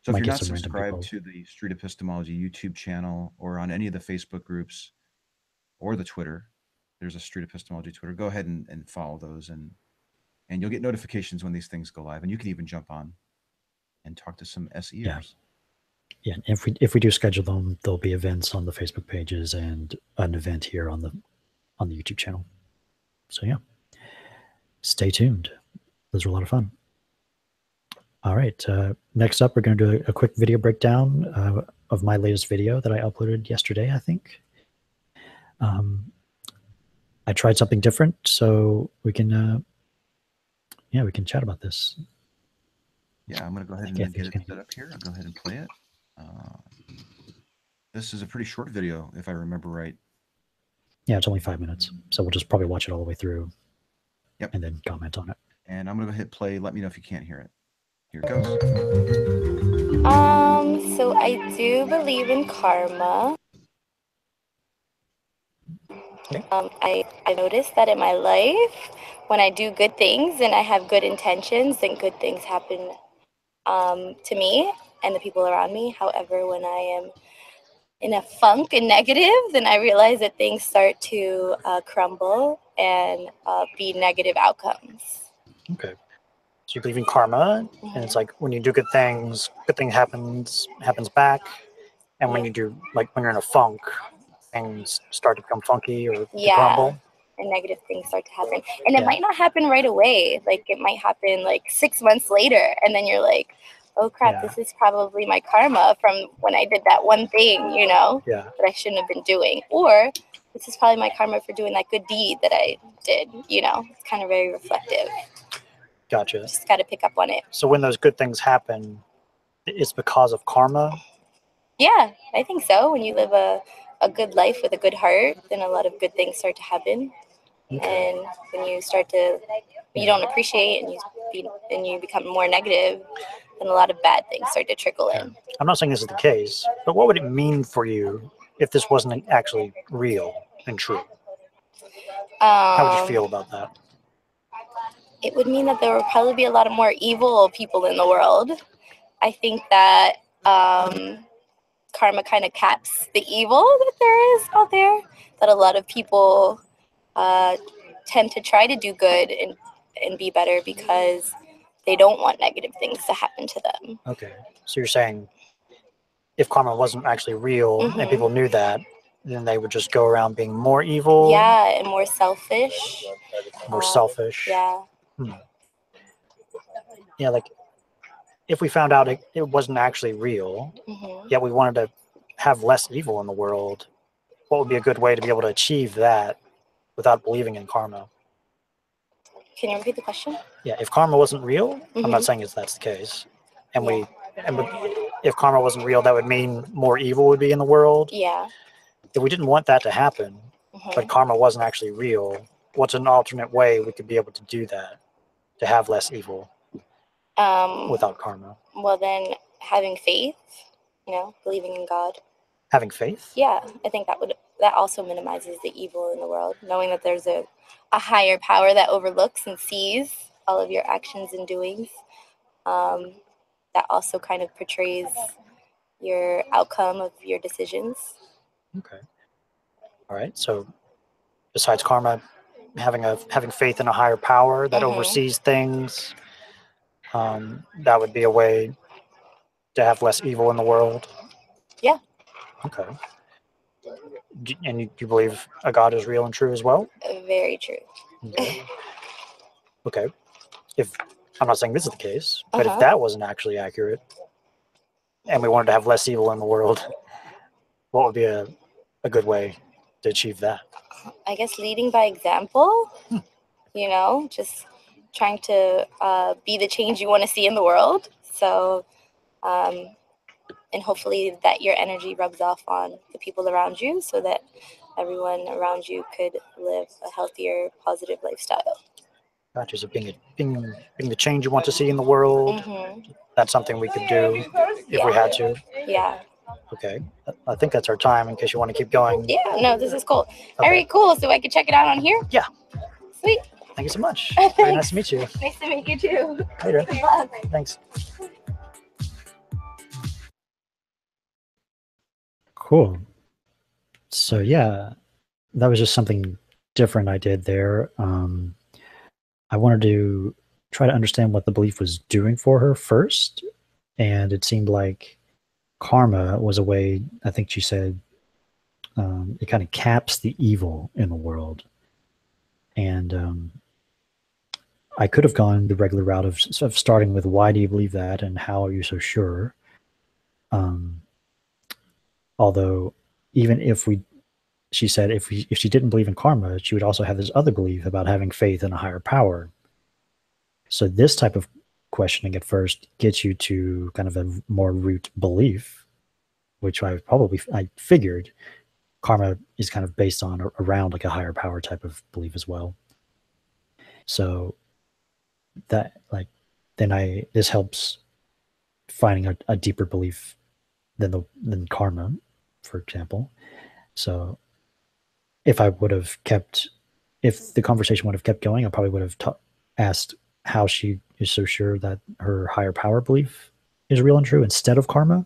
So if you're not subscribed to the Street Epistemology YouTube channel or on any of the Facebook groups or the Twitter, there's a Street Epistemology Twitter. Go ahead and follow those, and you'll get notifications when these things go live. And you can even jump on and talk to some SEers. Yeah. If we do schedule them, there'll be events on the Facebook pages and an event here on the YouTube channel. So yeah, stay tuned. Those were a lot of fun. All right. Next up, we're going to do a quick video breakdown of my latest video that I uploaded yesterday, I think. I tried something different, so we can chat about this. Yeah, I'm going to go ahead and get it set up here. I'll go ahead and play it. This is a pretty short video, if I remember right. Yeah, it's only 5 minutes, so we'll just probably watch it all the way through. Yep. And then comment on it. And I'm going to go hit play. Let me know if you can't hear it. Here it goes. So I do believe in karma. Okay. I noticed that in my life, when I do good things and I have good intentions, then good things happen to me and the people around me. However, when I am in a funk and negative, then I realize that things start to crumble and be negative outcomes. Okay. So you believe in karma, and it's like when you do good things, good thing happens back. And when you do, like when you're in a funk, things start to become funky or to crumble. And negative things start to happen. And it might not happen right away. Like it might happen like 6 months later. And then you're like, oh crap, this is probably my karma from when I did that one thing, that I shouldn't have been doing. Or this is probably my karma for doing that good deed that I did, It's kind of very reflective. Gotcha. Just got to pick up on it. So when those good things happen, it's because of karma? Yeah, I think so. When you live a good life with a good heart, then a lot of good things start to happen. Okay. And when you start to, you don't appreciate and you become more negative, then a lot of bad things start to trickle in. I'm not saying this is the case, but what would it mean for you if this wasn't actually real and true? How would you feel about that? It would mean that there would probably be a lot of more evil people in the world. I think that karma kind of caps the evil that there is out there, that a lot of people tend to try to do good and be better because they don't want negative things to happen to them. Okay. So you're saying if karma wasn't actually real and people knew that, then they would just go around being more evil? Yeah, and more selfish. More selfish? Yeah. Yeah, like if we found out it wasn't actually real, yet we wanted to have less evil in the world, what would be a good way to be able to achieve that without believing in karma? Can you repeat the question? Yeah, if karma wasn't real, I'm not saying that's the case, and if karma wasn't real, that would mean more evil would be in the world. Yeah. If we didn't want that to happen, but karma wasn't actually real, what's an alternate way we could be able to do that, to have less evil without karma? Well, then having faith, believing in God. Having faith? Yeah, I think that also minimizes the evil in the world, knowing that there's a higher power that overlooks and sees all of your actions and doings. that also kind of portrays your outcome of your decisions. Okay. All right. So besides karma, having faith in a higher power that oversees things, that would be a way to have less evil in the world. Yeah. Okay. And you believe a God is real and true as well? Very true. Okay. Okay. If I'm not saying this is the case, but if that wasn't actually accurate, and we wanted to have less evil in the world, what would be a good way to achieve that? I guess leading by example, just trying to be the change you want to see in the world. So, and hopefully that your energy rubs off on the people around you so that everyone around you could live a healthier, positive lifestyle. Gotcha. So being the change you want to see in the world, that's something we could do if we had to. Yeah. Okay. I think that's our time in case you want to keep going. Yeah, no, this is cool. Okay. All right, cool. So I can check it out on here? Yeah. Sweet. Thank you so much. Very nice to meet you. Nice to meet you too. Later. Thanks. Cool. So yeah, that was just something different I did there. I wanted to try to understand what the belief was doing for her first, and it seemed like karma was a way, I think she said, it kind of caps the evil in the world. And I could have gone the regular route of starting with why do you believe that and how are you so sure? Although even if she said if she didn't believe in karma, she would also have this other belief about having faith in a higher power. So this type of questioning at first gets you to kind of a more root belief, which I figured karma is kind of based on around like a higher power type of belief as well. So that this helps finding a deeper belief than karma, for example. So if the conversation would have kept going, I probably would have asked how she is so sure that her higher power belief is real and true instead of karma,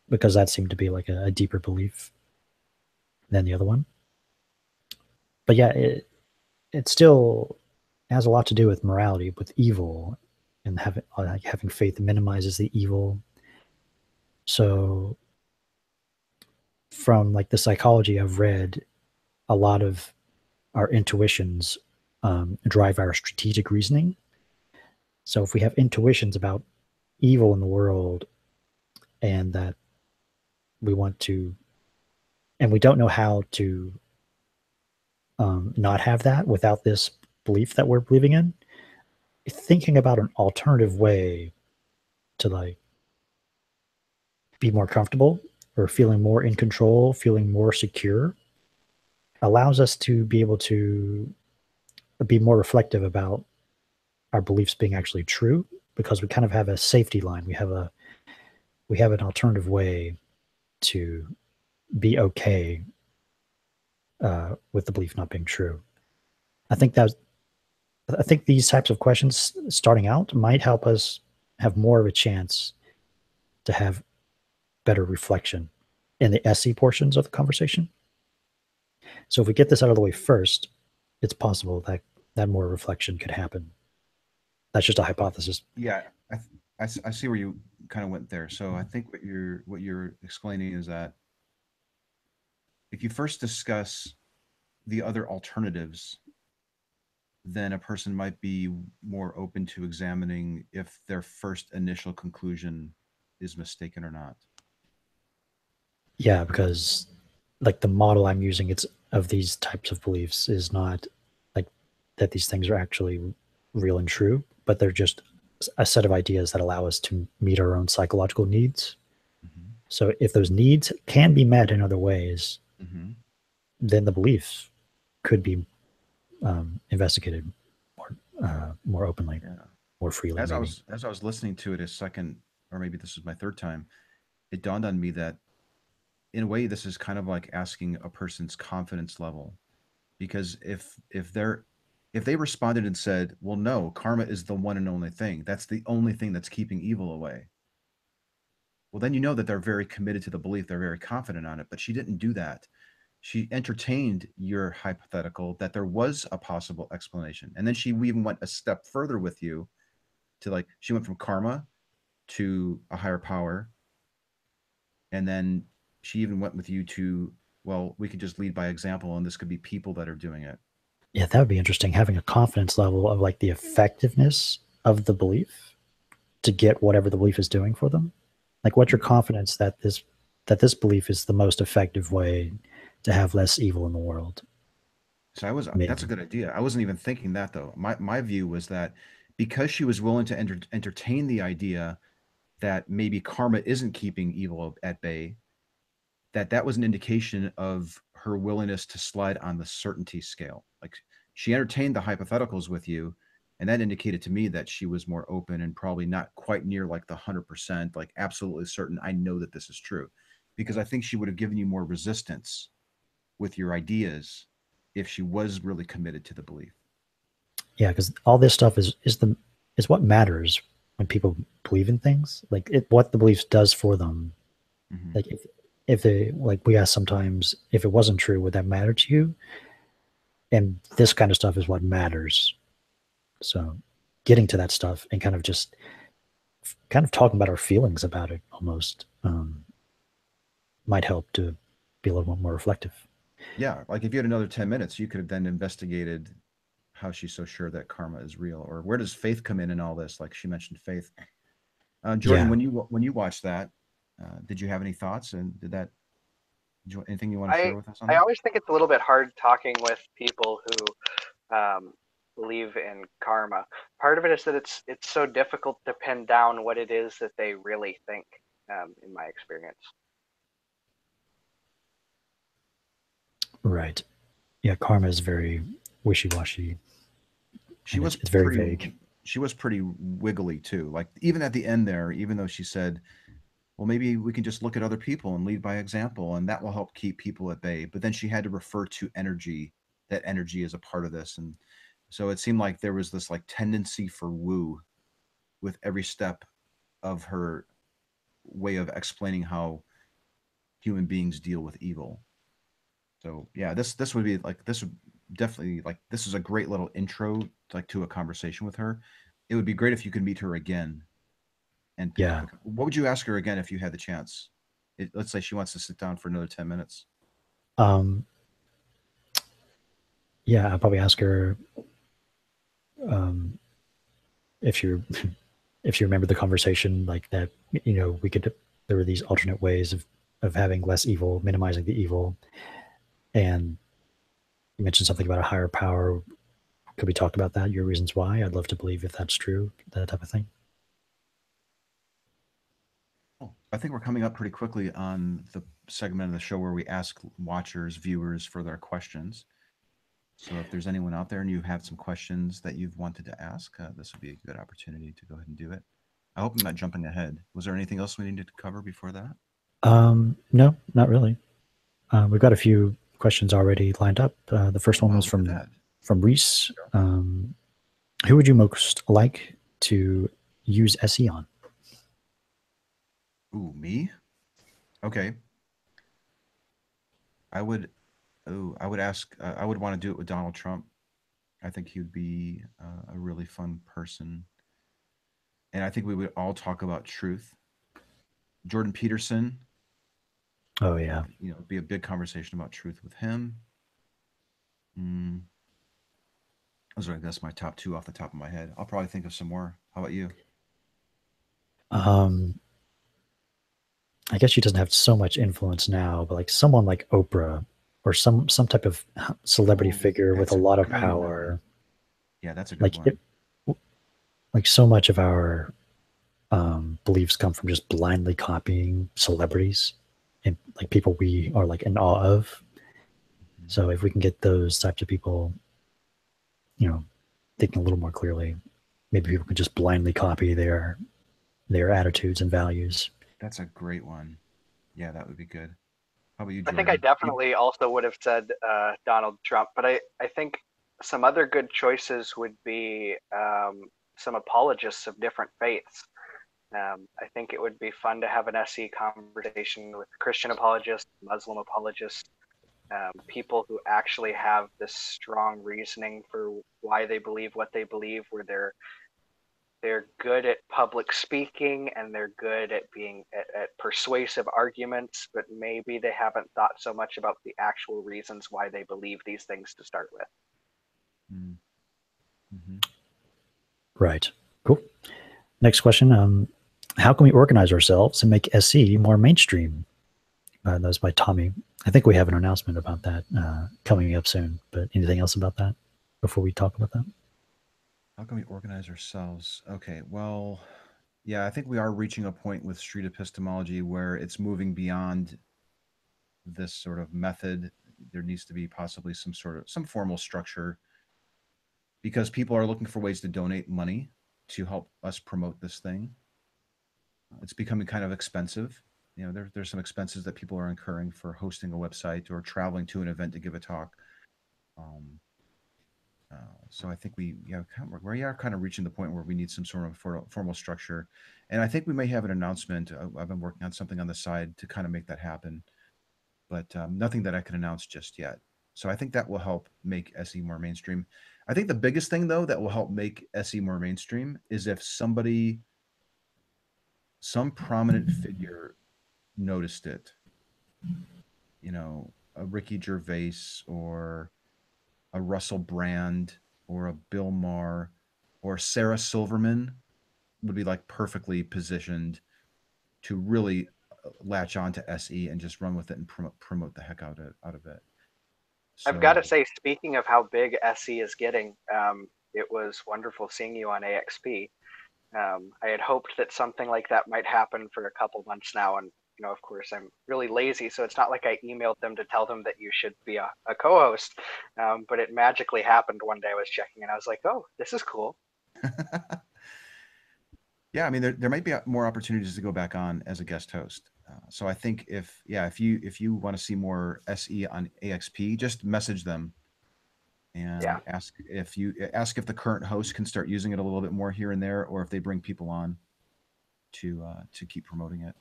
because that seemed to be like a deeper belief than the other one. But yeah, it still has a lot to do with morality, with evil, and having faith minimizes the evil. So from like the psychology I've read, a lot of our intuitions drive our strategic reasoning. So if we have intuitions about evil in the world and that we want to, and we don't know how to not have that without this belief that we're believing in, thinking about an alternative way to like be more comfortable or feeling more in control, feeling more secure, allows us to be able to be more reflective about our beliefs being actually true, because we kind of have a safety line. We have an alternative way to be okay with the belief not being true. I think these types of questions starting out might help us have more of a chance to have better reflection in the SE portions of the conversation. So if we get this out of the way first, it's possible that more reflection could happen. That's just a hypothesis. Yeah, I see where you kind of went there. So I think what you're explaining is that if you first discuss the other alternatives, then a person might be more open to examining if their first initial conclusion is mistaken or not. Yeah, because like the model I'm using of these types of beliefs is not like that these things are actually real and true, but they're just a set of ideas that allow us to meet our own psychological needs. So if those needs can be met in other ways, then the beliefs could be investigated more openly, more freely. As I was listening to it a second, or maybe this is my third time, it dawned on me that in a way this is kind of like asking a person's confidence level, because if they're If they responded and said, well, no, karma is the one and only thing. That's the only thing that's keeping evil away. Well, then you know that they're very committed to the belief. They're very confident on it. But she didn't do that. She entertained your hypothetical that there was a possible explanation. And then we even went a step further with you to, like, she went from karma to a higher power. And then she even went with you to, well, we could just lead by example, and this could be people that are doing it. Yeah, that would be interesting. Having a confidence level of like the effectiveness of the belief to get whatever the belief is doing for them. Like, what's your confidence that this belief is the most effective way to have less evil in the world? So that's a good idea. I wasn't even thinking that, though. My view was that because she was willing to entertain the idea that maybe karma isn't keeping evil at bay, that was an indication of her willingness to slide on the certainty scale. Like, she entertained the hypotheticals with you, and that indicated to me that she was more open and probably not quite near like the 100%, like absolutely certain, I know that this is true. Because I think she would have given you more resistance with your ideas if she was really committed to the belief. Yeah, because all this stuff is what matters when people believe in things. Like, what the belief does for them. Mm-hmm. Like, if they, like, we ask sometimes, if it wasn't true, would that matter to you? And this kind of stuff is what matters. So getting to that stuff and kind of talking about our feelings about it almost might help to be a little bit more reflective. Yeah, like if you had another 10 minutes, you could have then investigated how she's so sure that karma is real, or where does faith come in all this? Like she mentioned faith. Jordan, when you watched that, did you have any thoughts, and anything you want to share with us on that? I always think it's a little bit hard talking with people who believe in karma. Part of it is that it's so difficult to pin down what it is that they really think, in my experience. Right. Yeah, karma is very wishy-washy. It's very vague. She was pretty wiggly too. Like even at the end there, even though she said, well, maybe we can just look at other people and lead by example, and that will help keep people at bay. But then she had to refer to energy, that energy is a part of this. And so it seemed like there was this like tendency for woo with every step of her way of explaining how human beings deal with evil. So yeah, this would be like, this would definitely, like, this is a great little intro like to a conversation with her. It would be great if you could meet her again. And yeah, what would you ask her again if you had the chance? Let's say she wants to sit down for another 10 minutes. Yeah, I'll probably ask her if you remember the conversation, like that, you know, there were these alternate ways of having less evil, minimizing the evil. And you mentioned something about a higher power. Could we talk about that? Your reasons why? I'd love to believe if that's true, that type of thing. I think we're coming up pretty quickly on the segment of the show where we ask watchers, viewers for their questions. So if there's anyone out there and you have some questions that you've wanted to ask, this would be a good opportunity to go ahead and do it. I hope I'm not jumping ahead. Was there anything else we needed to cover before that? No, not really. We've got a few questions already lined up. The first one was from Reese. Who would you most like to use SE on? Ooh, me? Okay. I would ask, I would want to do it with Donald Trump. I think he would be a really fun person. And I think we would all talk about truth. Jordan Peterson. Oh, yeah. You know, it'd be a big conversation about truth with him. Those are, I guess, my top two off the top of my head. I'll probably think of some more. How about you? I guess she doesn't have so much influence now, but like someone like Oprah or some type of celebrity figure with a lot of power. Yeah, that's a good one. Like so much of our beliefs come from just blindly copying celebrities and like people we are like in awe of. So if we can get those types of people, you know, thinking a little more clearly, maybe people can just blindly copy their attitudes and values. That's a great one. Yeah, that would be good. How about you, Jordan? I think I definitely also would have said Donald Trump, but I think some other good choices would be some apologists of different faiths. I think it would be fun to have an SE conversation with Christian apologists, Muslim apologists, people who actually have this strong reasoning for why they believe what they believe, where they're good at public speaking and they're good at being at persuasive arguments, but maybe they haven't thought so much about the actual reasons why they believe these things to start with. Mm-hmm. Right. Cool. Next question. How can we organize ourselves and make SE more mainstream? That was by Tommy. I think we have an announcement about that coming up soon, but anything else about that before we talk about that? How can we organize ourselves? Okay, well, yeah, I think we are reaching a point with street epistemology where it's moving beyond this sort of method. There needs to be possibly some formal structure, because people are looking for ways to donate money to help us promote this thing. It's becoming kind of expensive. You know, there's some expenses that people are incurring for hosting a website or traveling to an event to give a talk. So I think we are kind of reaching the point where we need some sort of formal structure. And I think we may have an announcement. I've been working on something on the side to kind of make that happen, but nothing that I can announce just yet. So I think that will help make SE more mainstream. I think the biggest thing, though, that will help make SE more mainstream is if some prominent figure noticed it. You know, a Ricky Gervais or a Russell Brand or a Bill Maher or Sarah Silverman would be like perfectly positioned to really latch on to SE and just run with it and promote the heck out of it. So, I've got to say, speaking of how big SE is getting, it was wonderful seeing you on AXP. I had hoped that something like that might happen for a couple months now, and you know, of course, I'm really lazy, so it's not like I emailed them to tell them that you should be a co-host, but it magically happened one day. I was checking and I was like, oh, this is cool. Yeah, I mean, there might be more opportunities to go back on as a guest host. So I think if you want to see more SE on AXP, just message them and ask if the current host can start using it a little bit more here and there, or if they bring people on to keep promoting it.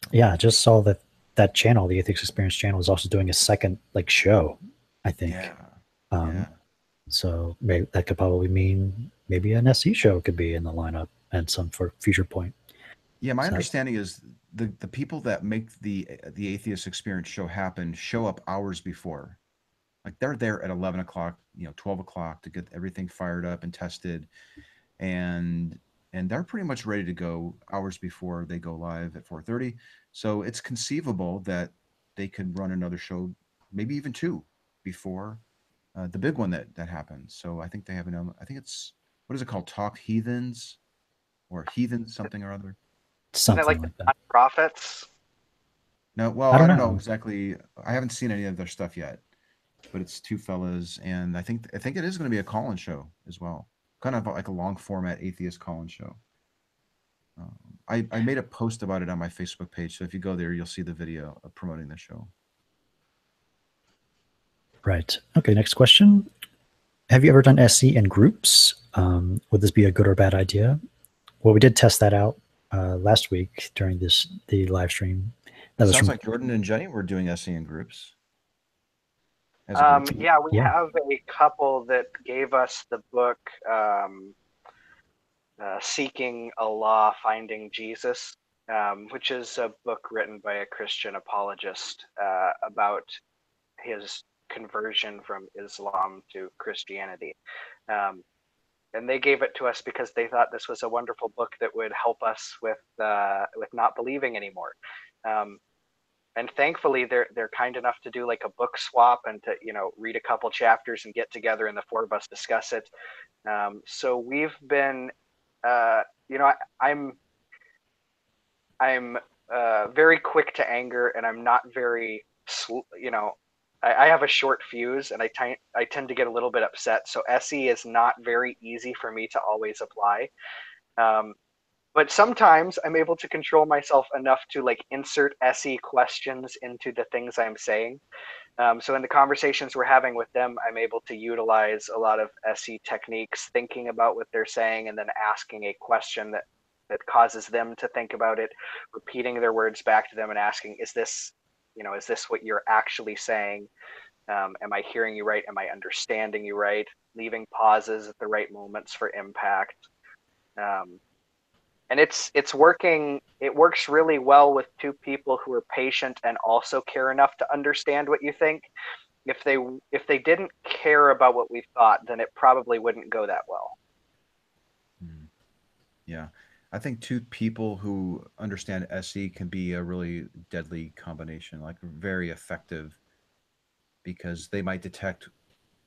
So. Yeah, I just saw that channel, the Atheist Experience channel, is also doing a second show, I think. Yeah. So maybe that could probably mean maybe an SE show could be in the lineup at some for future point. Yeah, my understanding is the people that make the Atheist Experience show happen show up hours before. Like they're there at 11 o'clock, 12 o'clock to get everything fired up and tested. And they're pretty much ready to go hours before they go live at 4:30. So it's conceivable that they could run another show, maybe even two, before the big one that happens. So I think they have I think it's, what is it called? Talk Heathens or Heathen something or other. Something like that. Prophets? No, well, I don't know exactly. I haven't seen any of their stuff yet, but it's two fellas, and I think it is going to be a call-in show as well. Kind of like a long format atheist call-in show. I made a post about it on my Facebook page, so if you go there, you'll see the video of promoting the show. Right. Okay, next question. Have you ever done SE in groups? Would this be a good or bad idea? Well, we did test that out last week during the live stream. That sounds like Jordan and Jeni were doing SE in groups. We have a couple that gave us the book Seeking Allah, Finding Jesus, which is a book written by a Christian apologist about his conversion from Islam to Christianity. And they gave it to us because they thought this was a wonderful book that would help us with not believing anymore. And thankfully, they're kind enough to do like a book swap and to read a couple chapters and get together and the four of us discuss it. So we've been, I'm very quick to anger, and I'm not very, I have a short fuse, and I tend to get a little bit upset. So SE is not very easy for me to always apply. But sometimes I'm able to control myself enough to like insert SE questions into the things I'm saying. So in the conversations we're having with them, I'm able to utilize a lot of SE techniques, thinking about what they're saying, and then asking a question that causes them to think about it, repeating their words back to them and asking, is this what you're actually saying? Am I hearing you right? Am I understanding you right? Leaving pauses at the right moments for impact. And it's working. It works really well with two people who are patient and also care enough to understand what you think. If they didn't care about what we thought, then it probably wouldn't go that well. Yeah. I think two people who understand SE can be a really deadly combination, like very effective, because they might detect,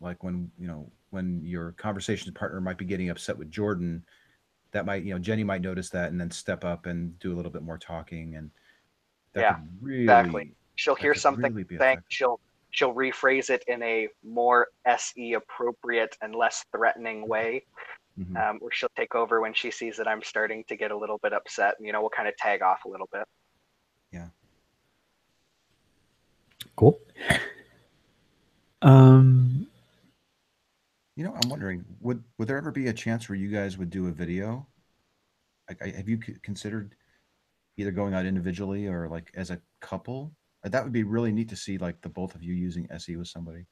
like when your conversation partner might be getting upset with Jordan, that might, Jeni might notice that and then step up and do a little bit more talking, and that could really, exactly. She'll hear something really saying, she'll rephrase it in a more SE appropriate and less threatening way. Or she'll take over when she sees that I'm starting to get a little bit upset, and we'll kind of tag off a little bit. Yeah. Cool. I'm wondering, would there ever be a chance where you guys would do a video? Have you considered either going out individually or like as a couple? That would be really neat to see, like the both of you using SE with somebody.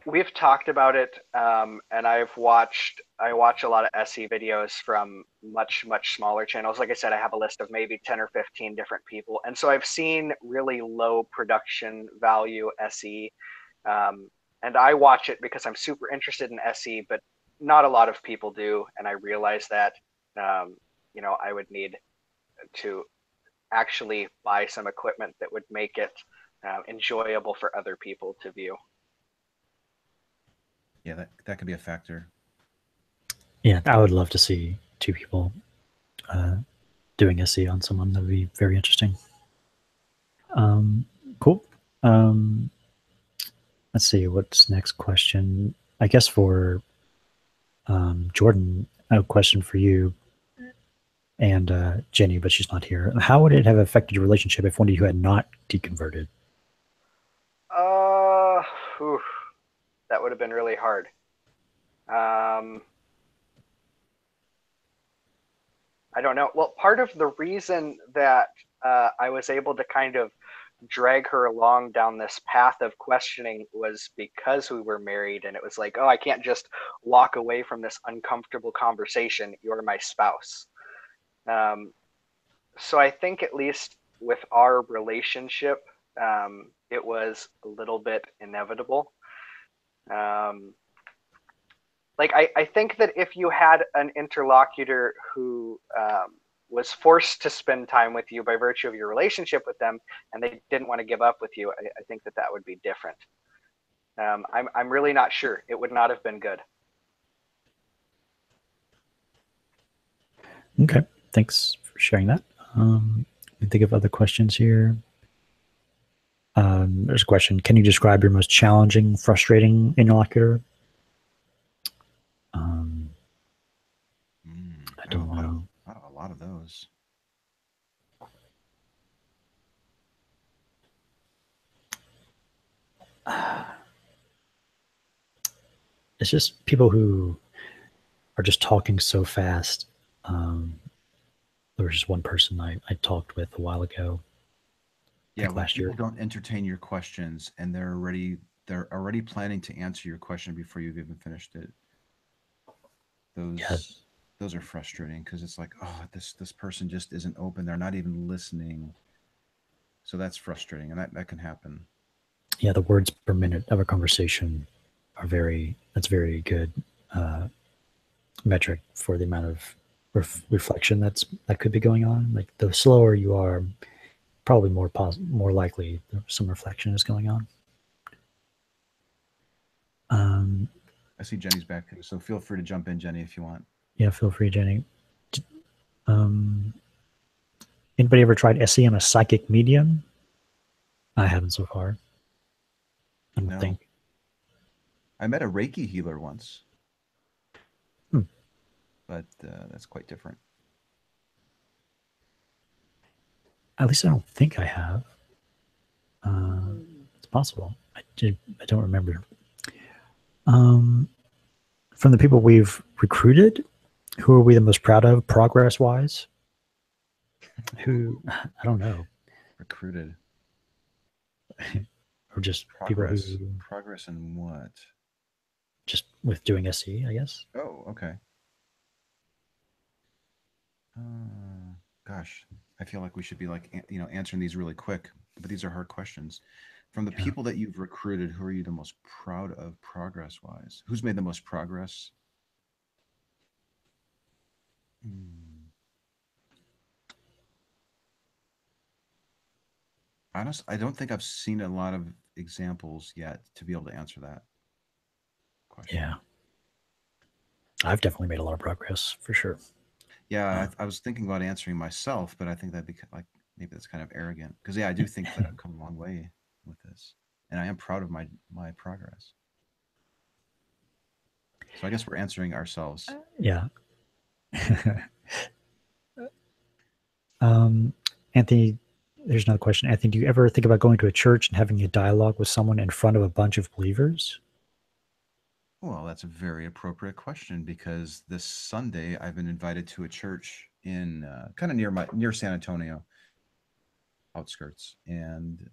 We've talked about it, and I watch a lot of SE videos from much smaller channels. Like I said, I have a list of maybe 10 or 15 different people, and so I've seen really low production value SE, and I watch it because I'm super interested in SE, but not a lot of people do, and I realize that I would need to actually buy some equipment that would make it enjoyable for other people to view. Yeah, that could be a factor. Yeah, I would love to see two people doing SE on someone. That would be very interesting. Cool. Let's see, what's next question? I guess for Jordan, I have a question for you and Jeni, but she's not here. How would it have affected your relationship if one of you had not deconverted? That would have been really hard. I don't know. Well, part of the reason that I was able to kind of drag her along down this path of questioning was because we were married, and it was like, oh, I can't just walk away from this uncomfortable conversation. You're my spouse. So I think at least with our relationship, it was a little bit inevitable. I think that if you had an interlocutor who was forced to spend time with you by virtue of your relationship with them, and they didn't want to give up with you, I think that would be different. I'm really not sure. It would not have been good. Okay, thanks for sharing that. Let me think of other questions here. There's a question. Can you describe your most challenging, frustrating interlocutor? I don't know. A lot of those. It's just people who are just talking so fast. There was just one person I talked with a while ago. Yeah, last year. People don't entertain your questions, and they're already planning to answer your question before you've even finished it. Those are frustrating because it's like, oh, this person just isn't open. They're not even listening. So that's frustrating, and that can happen. Yeah, the words per minute of a conversation are that's very good metric for the amount of reflection that could be going on. Like the slower you are, probably more likely some reflection is going on. I see Jenny's back, so feel free to jump in, Jeni, if you want. Yeah, feel free, Jeni. Anybody ever tried SE on a psychic medium? I haven't so far. I don't think. I met a Reiki healer once. But that's quite different. At least I don't think I have. It's possible. I don't remember. From the people we've recruited, who are we the most proud of progress-wise? Who, I don't know. Recruited. Or just Progress. people who... Progress in what? Just with doing SE, I guess. Oh, okay. Gosh, I feel like we should be like, answering these really quick, but these are hard questions. From the people that you've recruited, who are you the most proud of progress-wise? Who's made the most progress? Honest, I don't think I've seen a lot of examples yet to be able to answer that question. Yeah. I've definitely made a lot of progress, for sure. Yeah, I was thinking about answering myself, but I think that'd be like, maybe that's kind of arrogant. Because, yeah, I do think that I've come a long way with this. And I am proud of my progress. So I guess we're answering ourselves. Yeah. Anthony, there's another question. Anthony, do you ever think about going to a church and having a dialogue with someone in front of a bunch of believers? Well, that's a very appropriate question, because this Sunday I've been invited to a church in kind of near San Antonio outskirts, and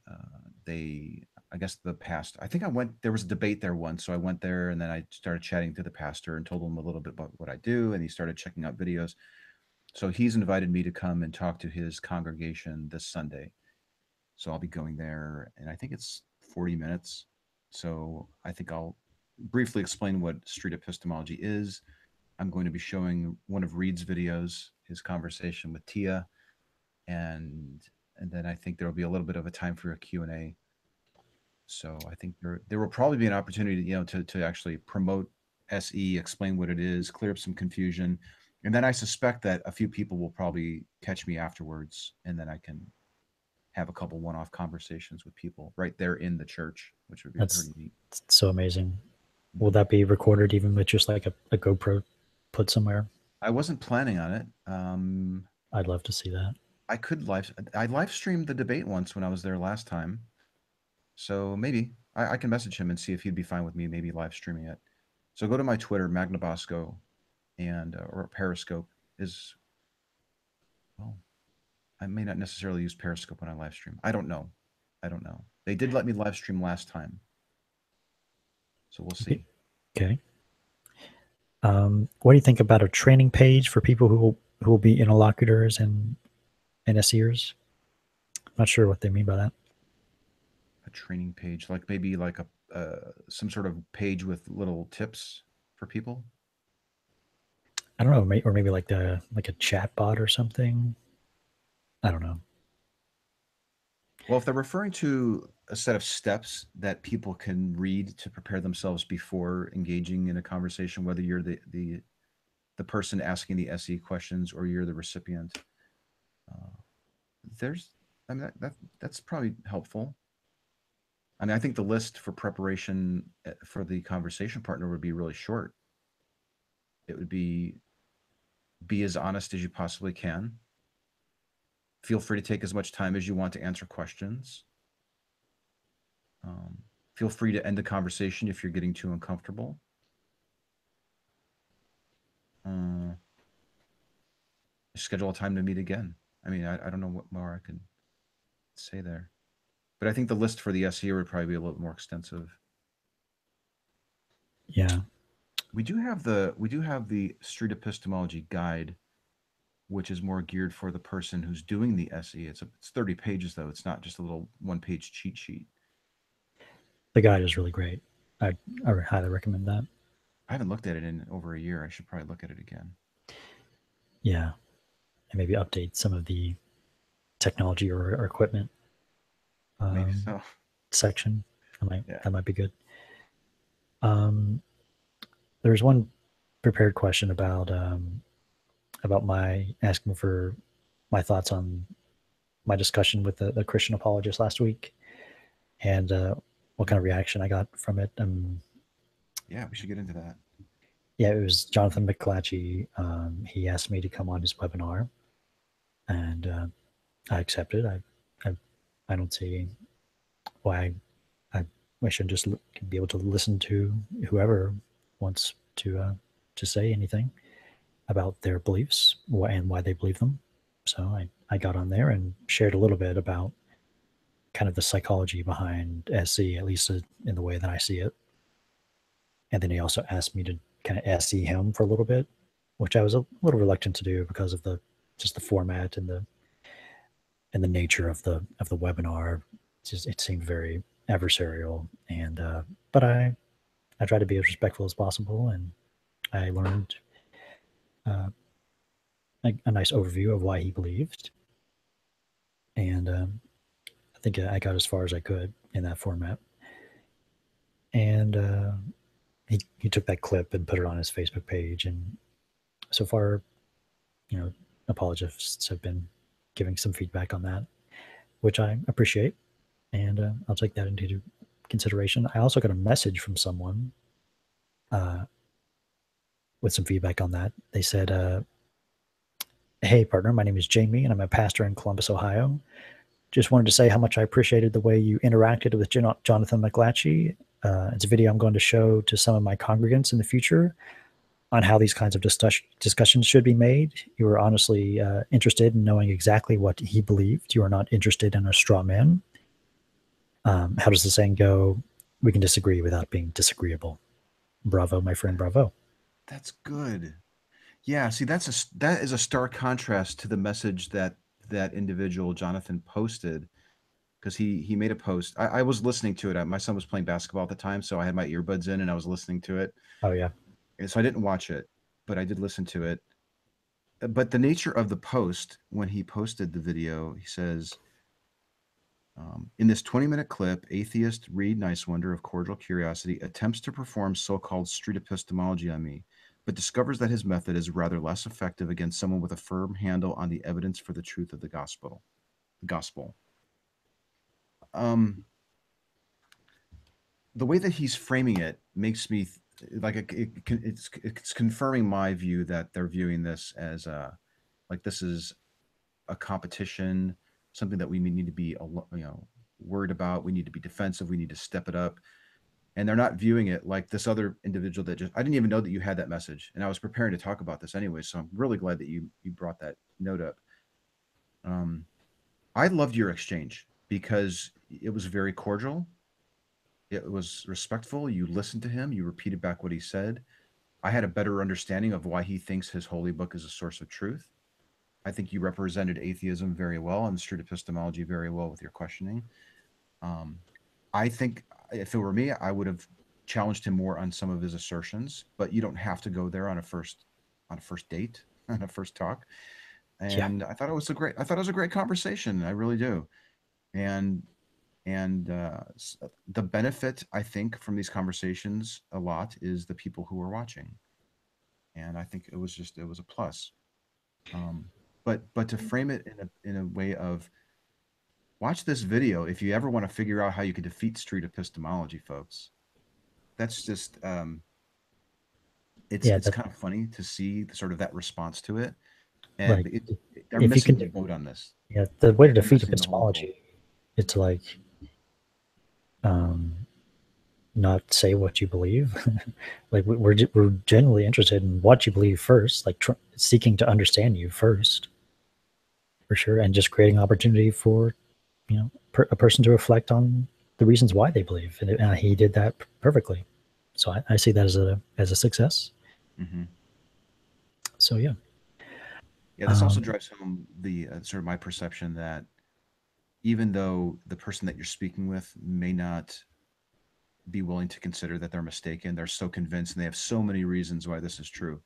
I guess the pastor, I think there was a debate there once, so I went there, and then I started chatting to the pastor and told him a little bit about what I do, and he started checking out videos. So he's invited me to come and talk to his congregation this Sunday. So I'll be going there, and I think it's 40 minutes. So I think I'll briefly explain what street epistemology is. I'm going to be showing one of Reid's videos, his conversation with Tia, and then I think there will be a little bit of a time for a Q&A. So I think there will probably be an opportunity, to actually promote SE, explain what it is, clear up some confusion. And then I suspect that a few people will probably catch me afterwards, and then I can have a couple one-off conversations with people right there in the church, which would be pretty neat. So amazing. Will that be recorded even with just like a GoPro put somewhere? I wasn't planning on it. I'd love to see that. I live streamed the debate once when I was there last time. So maybe I can message him and see if he'd be fine with me maybe live streaming it. So go to my Twitter, Magnabosco, and or Periscope is, well, I may not necessarily use Periscope when I live stream. I don't know. They did let me live stream last time, so we'll see. Okay. What do you think about a training page for people who will be interlocutors and SEers? Not sure what they mean by that. A training page, like maybe like some sort of page with little tips for people. I don't know, or maybe like a chat bot or something. I don't know. Well, if they're referring to a set of steps that people can read to prepare themselves before engaging in a conversation, whether you're the person asking the SE questions or you're the recipient, that's probably helpful. I mean, I think the list for preparation for the conversation partner would be really short. It would be as honest as you possibly can. Feel free to take as much time as you want to answer questions. Feel free to end the conversation if you're getting too uncomfortable. Schedule a time to meet again. I mean, I don't know what more I can say there. But I think the list for the SE would probably be a little more extensive. Yeah. We do have the Street Epistemology guide, which is more geared for the person who's doing the SE. It's 30 pages though. It's not just a little one-page cheat sheet. The guide is really great. I highly recommend that. I haven't looked at it in over a year. I should probably look at it again. Yeah. And maybe update some of the technology or equipment Maybe so. section. That might be good. There's one prepared question about my asking for my thoughts on my discussion with the Christian apologist last week, and what kind of reaction I got from it. Yeah, we should get into that. Yeah, it was Jonathan McLatchie. He asked me to come on his webinar, and I accepted. I don't see why we should just be able to listen to whoever wants to say anything about their beliefs and why they believe them. So I got on there and shared a little bit about kind of the psychology behind SE, at least in the way that I see it. And then he also asked me to kind of SE him for a little bit, which I was a little reluctant to do because of the format and the nature of the webinar. It seemed very adversarial, and but I tried to be as respectful as possible, and I learned a nice overview of why he believed, and I think I got as far as I could in that format. And he took that clip and put it on his Facebook page, and so far, apologists have been giving some feedback on that, which I appreciate, and I'll take that into consideration. I also got a message from someone with some feedback on that. They said, "Hey, partner, my name is Jamie, and I'm a pastor in Columbus, Ohio. Just wanted to say how much I appreciated the way you interacted with Jonathan McLatchie. It's a video I'm going to show to some of my congregants in the future on how these kinds of discussions should be made. You were honestly interested in knowing exactly what he believed. You are not interested in a straw man. How does the saying go? We can disagree without being disagreeable. Bravo, my friend, bravo." That's good. Yeah, see, that is a stark contrast to the message that individual Jonathan posted, because he made a post. I was listening to it. My son was playing basketball at the time, so I had my earbuds in and I was listening to it. Oh, yeah. And so I didn't watch it, but I did listen to it. But the nature of the post, when he posted the video, he says, in this 20-minute clip, atheist Reid Nicewonder of Cordial Curiosity attempts to perform so-called street epistemology on me, but discovers that his method is rather less effective against someone with a firm handle on the evidence for the truth of the gospel. The way that he's framing it makes me like it's confirming my view that they're viewing this as like this is a competition, something that we need to be worried about. We need to be defensive. We need to step it up. And they're not viewing it like this other individual that I didn't even know that you had that message. And I was preparing to talk about this anyway. So I'm really glad that you brought that note up. I loved your exchange because it was very cordial. It was respectful. You listened to him. You repeated back what he said. I had a better understanding of why he thinks his holy book is a source of truth. I think you represented atheism very well and street epistemology very well with your questioning. I think if it were me, I would have challenged him more on some of his assertions, but you don't have to go there on a first date, on a first talk. And yeah. I thought it was a great conversation. I really do. And the benefit, I think, from these conversations a lot is the people who are watching. And I think it was a plus. But to frame it in a way of, watch this video if you ever want to figure out how you can defeat street epistemology, folks. That's just it's kind of funny to see sort of that response to it. And right. They're missing the boat on this. Yeah, the way to defeat epistemology is to not say what you believe. Like we're generally interested in what you believe first, like seeking to understand you first, for sure, and just creating opportunity for a person to reflect on the reasons why they believe, and he did that perfectly. So I see that as a success. Mm-hmm. So yeah. This also drives home the sort of my perception that even though the person that you're speaking with may not be willing to consider that they're mistaken, they're so convinced and they have so many reasons why this is true.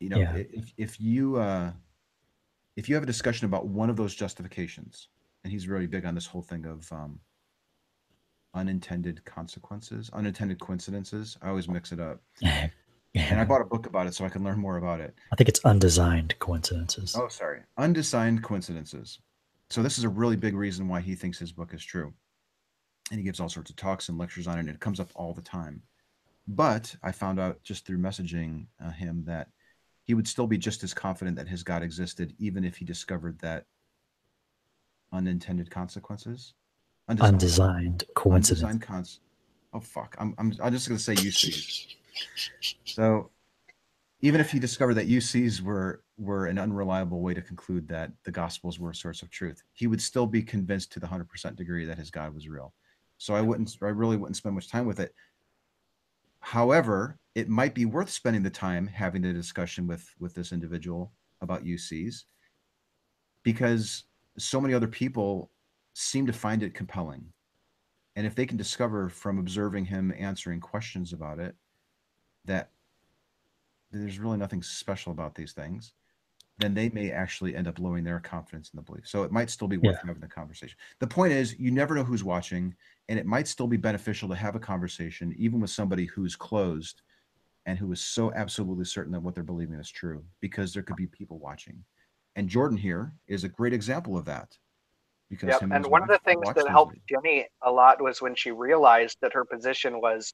If you have a discussion about one of those justifications, and he's really big on this whole thing of unintended coincidences. I always mix it up. Yeah. And I bought a book about it so I can learn more about it. I think it's undesigned coincidences. Oh, sorry. Undesigned coincidences. So this is a really big reason why he thinks his book is true. And he gives all sorts of talks and lectures on it, and it comes up all the time. But I found out just through messaging him that he would still be just as confident that his God existed, even if he discovered that unintended consequences. undesigned coincidence. Oh fuck! I'm just gonna say UCs. So even if he discovered that UCs were an unreliable way to conclude that the Gospels were a source of truth, he would still be convinced to the 100% degree that his God was real. So I really wouldn't spend much time with it. However, it might be worth spending the time having a discussion with this individual about UCs, because so many other people seem to find it compelling. And if they can discover from observing him answering questions about it that there's really nothing special about these things, then they may actually end up lowering their confidence in the belief. So it might still be worth having the conversation. The point is, you never know who's watching, and it might still be beneficial to have a conversation, even with somebody who's closed and who is so absolutely certain that what they're believing is true, because there could be people watching. And Jordan here is a great example of that. Because and one of the things that helped Jenny a lot was when she realized that her position was,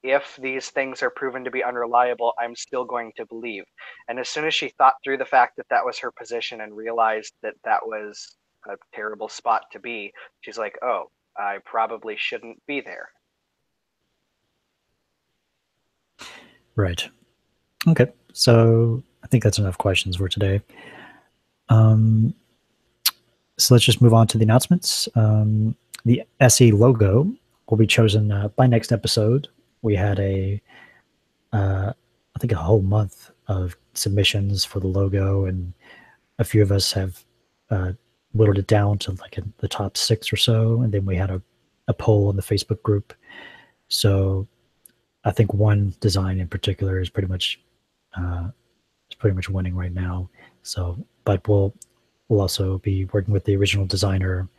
if these things are proven to be unreliable, I'm still going to believe. And as soon as she thought through the fact that that was her position and realized that that was a terrible spot to be, she's like, oh, I probably shouldn't be there. Right. Okay. So I think that's enough questions for today. So let's just move on to the announcements. The SE logo will be chosen by next episode. We had I think a whole month of submissions for the logo, and a few of us have whittled it down to like the top 6 or so, and then we had a poll in the Facebook group. So I think one design in particular is pretty much winning right now. So, but we'll also be working with the original designer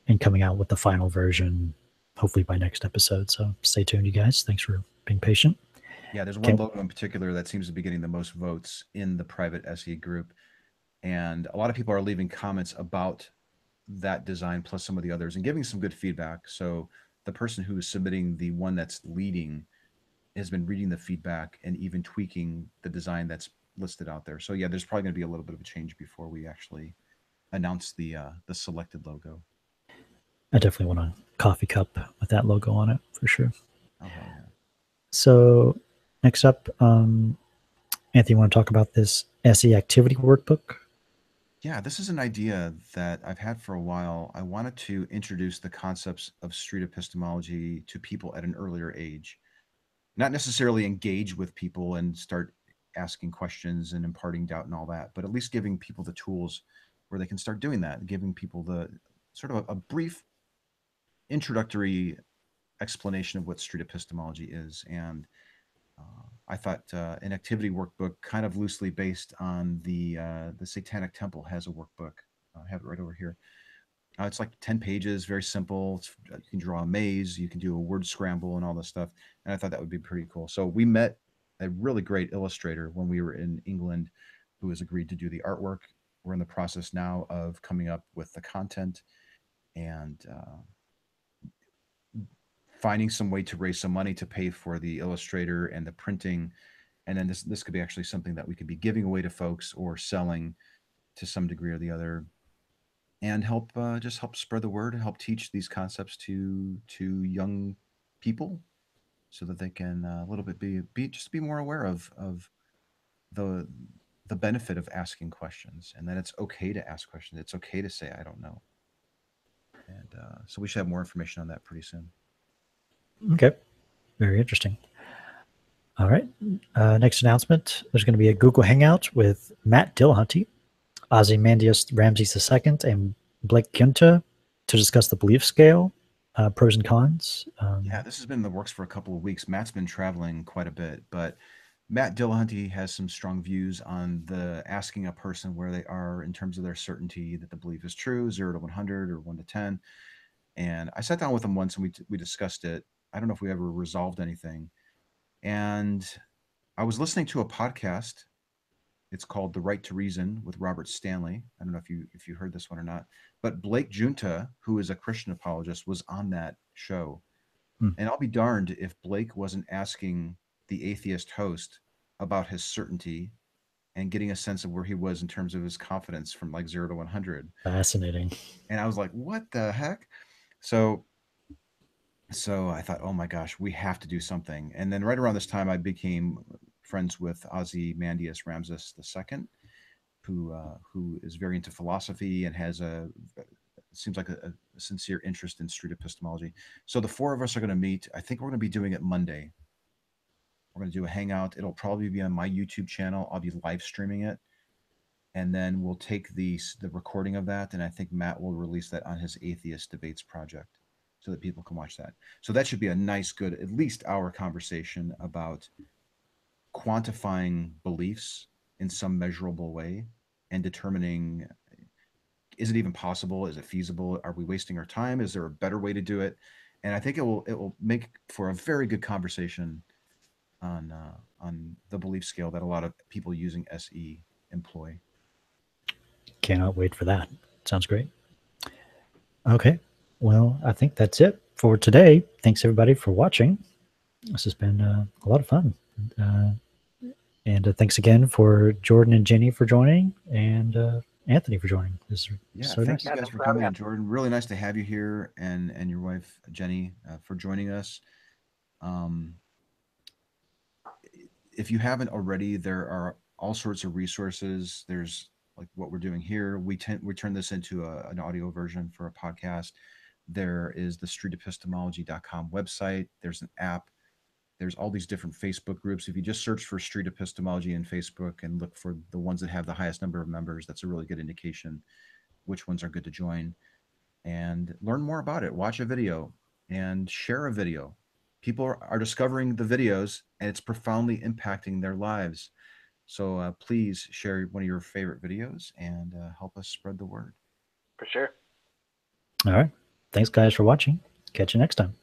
and coming out with the final version, hopefully by next episode. So stay tuned, you guys. Thanks for being patient. Yeah, there's one logo in particular that seems to be getting the most votes in the private SE group. And a lot of people are leaving comments about that design plus some of the others and giving some good feedback. So the person who is submitting the one that's leading has been reading the feedback and even tweaking the design that's listed out there. So yeah, there's probably going to be a little bit of a change before we actually announce the selected logo. I definitely want a coffee cup with that logo on it for sure. Oh, hell yeah. So next up, Anthony, you want to talk about this SE activity workbook? Yeah, this is an idea that I've had for a while. I wanted to introduce the concepts of street epistemology to people at an earlier age. Not necessarily engage with people and start asking questions and imparting doubt and all that, but at least giving people the tools where they can start doing that, giving people the sort of a brief introductory explanation of what street epistemology is. And I thought an activity workbook, kind of loosely based on the Satanic Temple, has a workbook. I have it right over here. It's like 10 pages, very simple. You can draw a maze, you can do a word scramble and all this stuff. And I thought that would be pretty cool. So we met a really great illustrator when we were in England who has agreed to do the artwork. We're in the process now of coming up with the content and finding some way to raise some money to pay for the illustrator and the printing. And then this could be actually something that we could be giving away to folks or selling to some degree or the other, and help spread the word and help teach these concepts to young people so that they can a little bit be more aware of the benefit of asking questions, and that it's okay to ask questions. It's okay to say, I don't know. And so we should have more information on that pretty soon. Okay. Very interesting. All right. Next announcement. There's going to be a Google Hangout with Matt Dillahunty, Ozymandias Ramses II, and Blake Giunta to discuss the belief scale, pros and cons. Yeah, this has been in the works for a couple of weeks. Matt's been traveling quite a bit, but Matt Dillahunty has some strong views on the asking a person where they are in terms of their certainty that the belief is true, 0 to 100 or 1 to 10. And I sat down with him once and we discussed it. I don't know if we ever resolved anything. And I was listening to a podcast. It's called The Right to Reason with Robert Stanley. I don't know if you heard this one or not, but Blake Giunta, who is a Christian apologist, was on that show. And I'll be darned if Blake wasn't asking the atheist host about his certainty and getting a sense of where he was in terms of his confidence from like 0 to 100. Fascinating. And I was like, what the heck? So I thought, oh my gosh, we have to do something. And then right around this time, I became friends with Ozymandias Ramses II, who is very into philosophy and has seems like a sincere interest in street epistemology. So the four of us are going to meet. I think we're going to be doing it Monday. We're going to do a hangout. It'll probably be on my YouTube channel. I'll be live streaming it. And then we'll take the recording of that, and I think Matt will release that on his Atheist Debates project so that people can watch that. So that should be a nice, good, at least hour conversation about quantifying beliefs in some measurable way and determining, is it even possible? Is it feasible? Are we wasting our time? Is there a better way to do it? And I think it will make for a very good conversation on the belief scale that a lot of people using SE employ. Cannot wait for that. Sounds great. Okay. Well, I think that's it for today. Thanks everybody for watching. This has been a lot of fun. And thanks again for Jordan and Jeni for joining, and Anthony for joining. This is so thank nice. you guys for coming in, Jordan. Really nice to have you here, and your wife Jeni for joining us. If you haven't already, there are all sorts of resources. There's like what we're doing here. We turn this into an audio version for a podcast. There is the streetepistemology.com website. There's an app. There's all these different Facebook groups. If you just search for Street Epistemology in Facebook and look for the ones that have the highest number of members, that's a really good indication which ones are good to join. And learn more about it. Watch a video and share a video. People are discovering the videos, and it's profoundly impacting their lives. So please share one of your favorite videos and help us spread the word. For sure. All right. Thanks, guys, for watching. Catch you next time.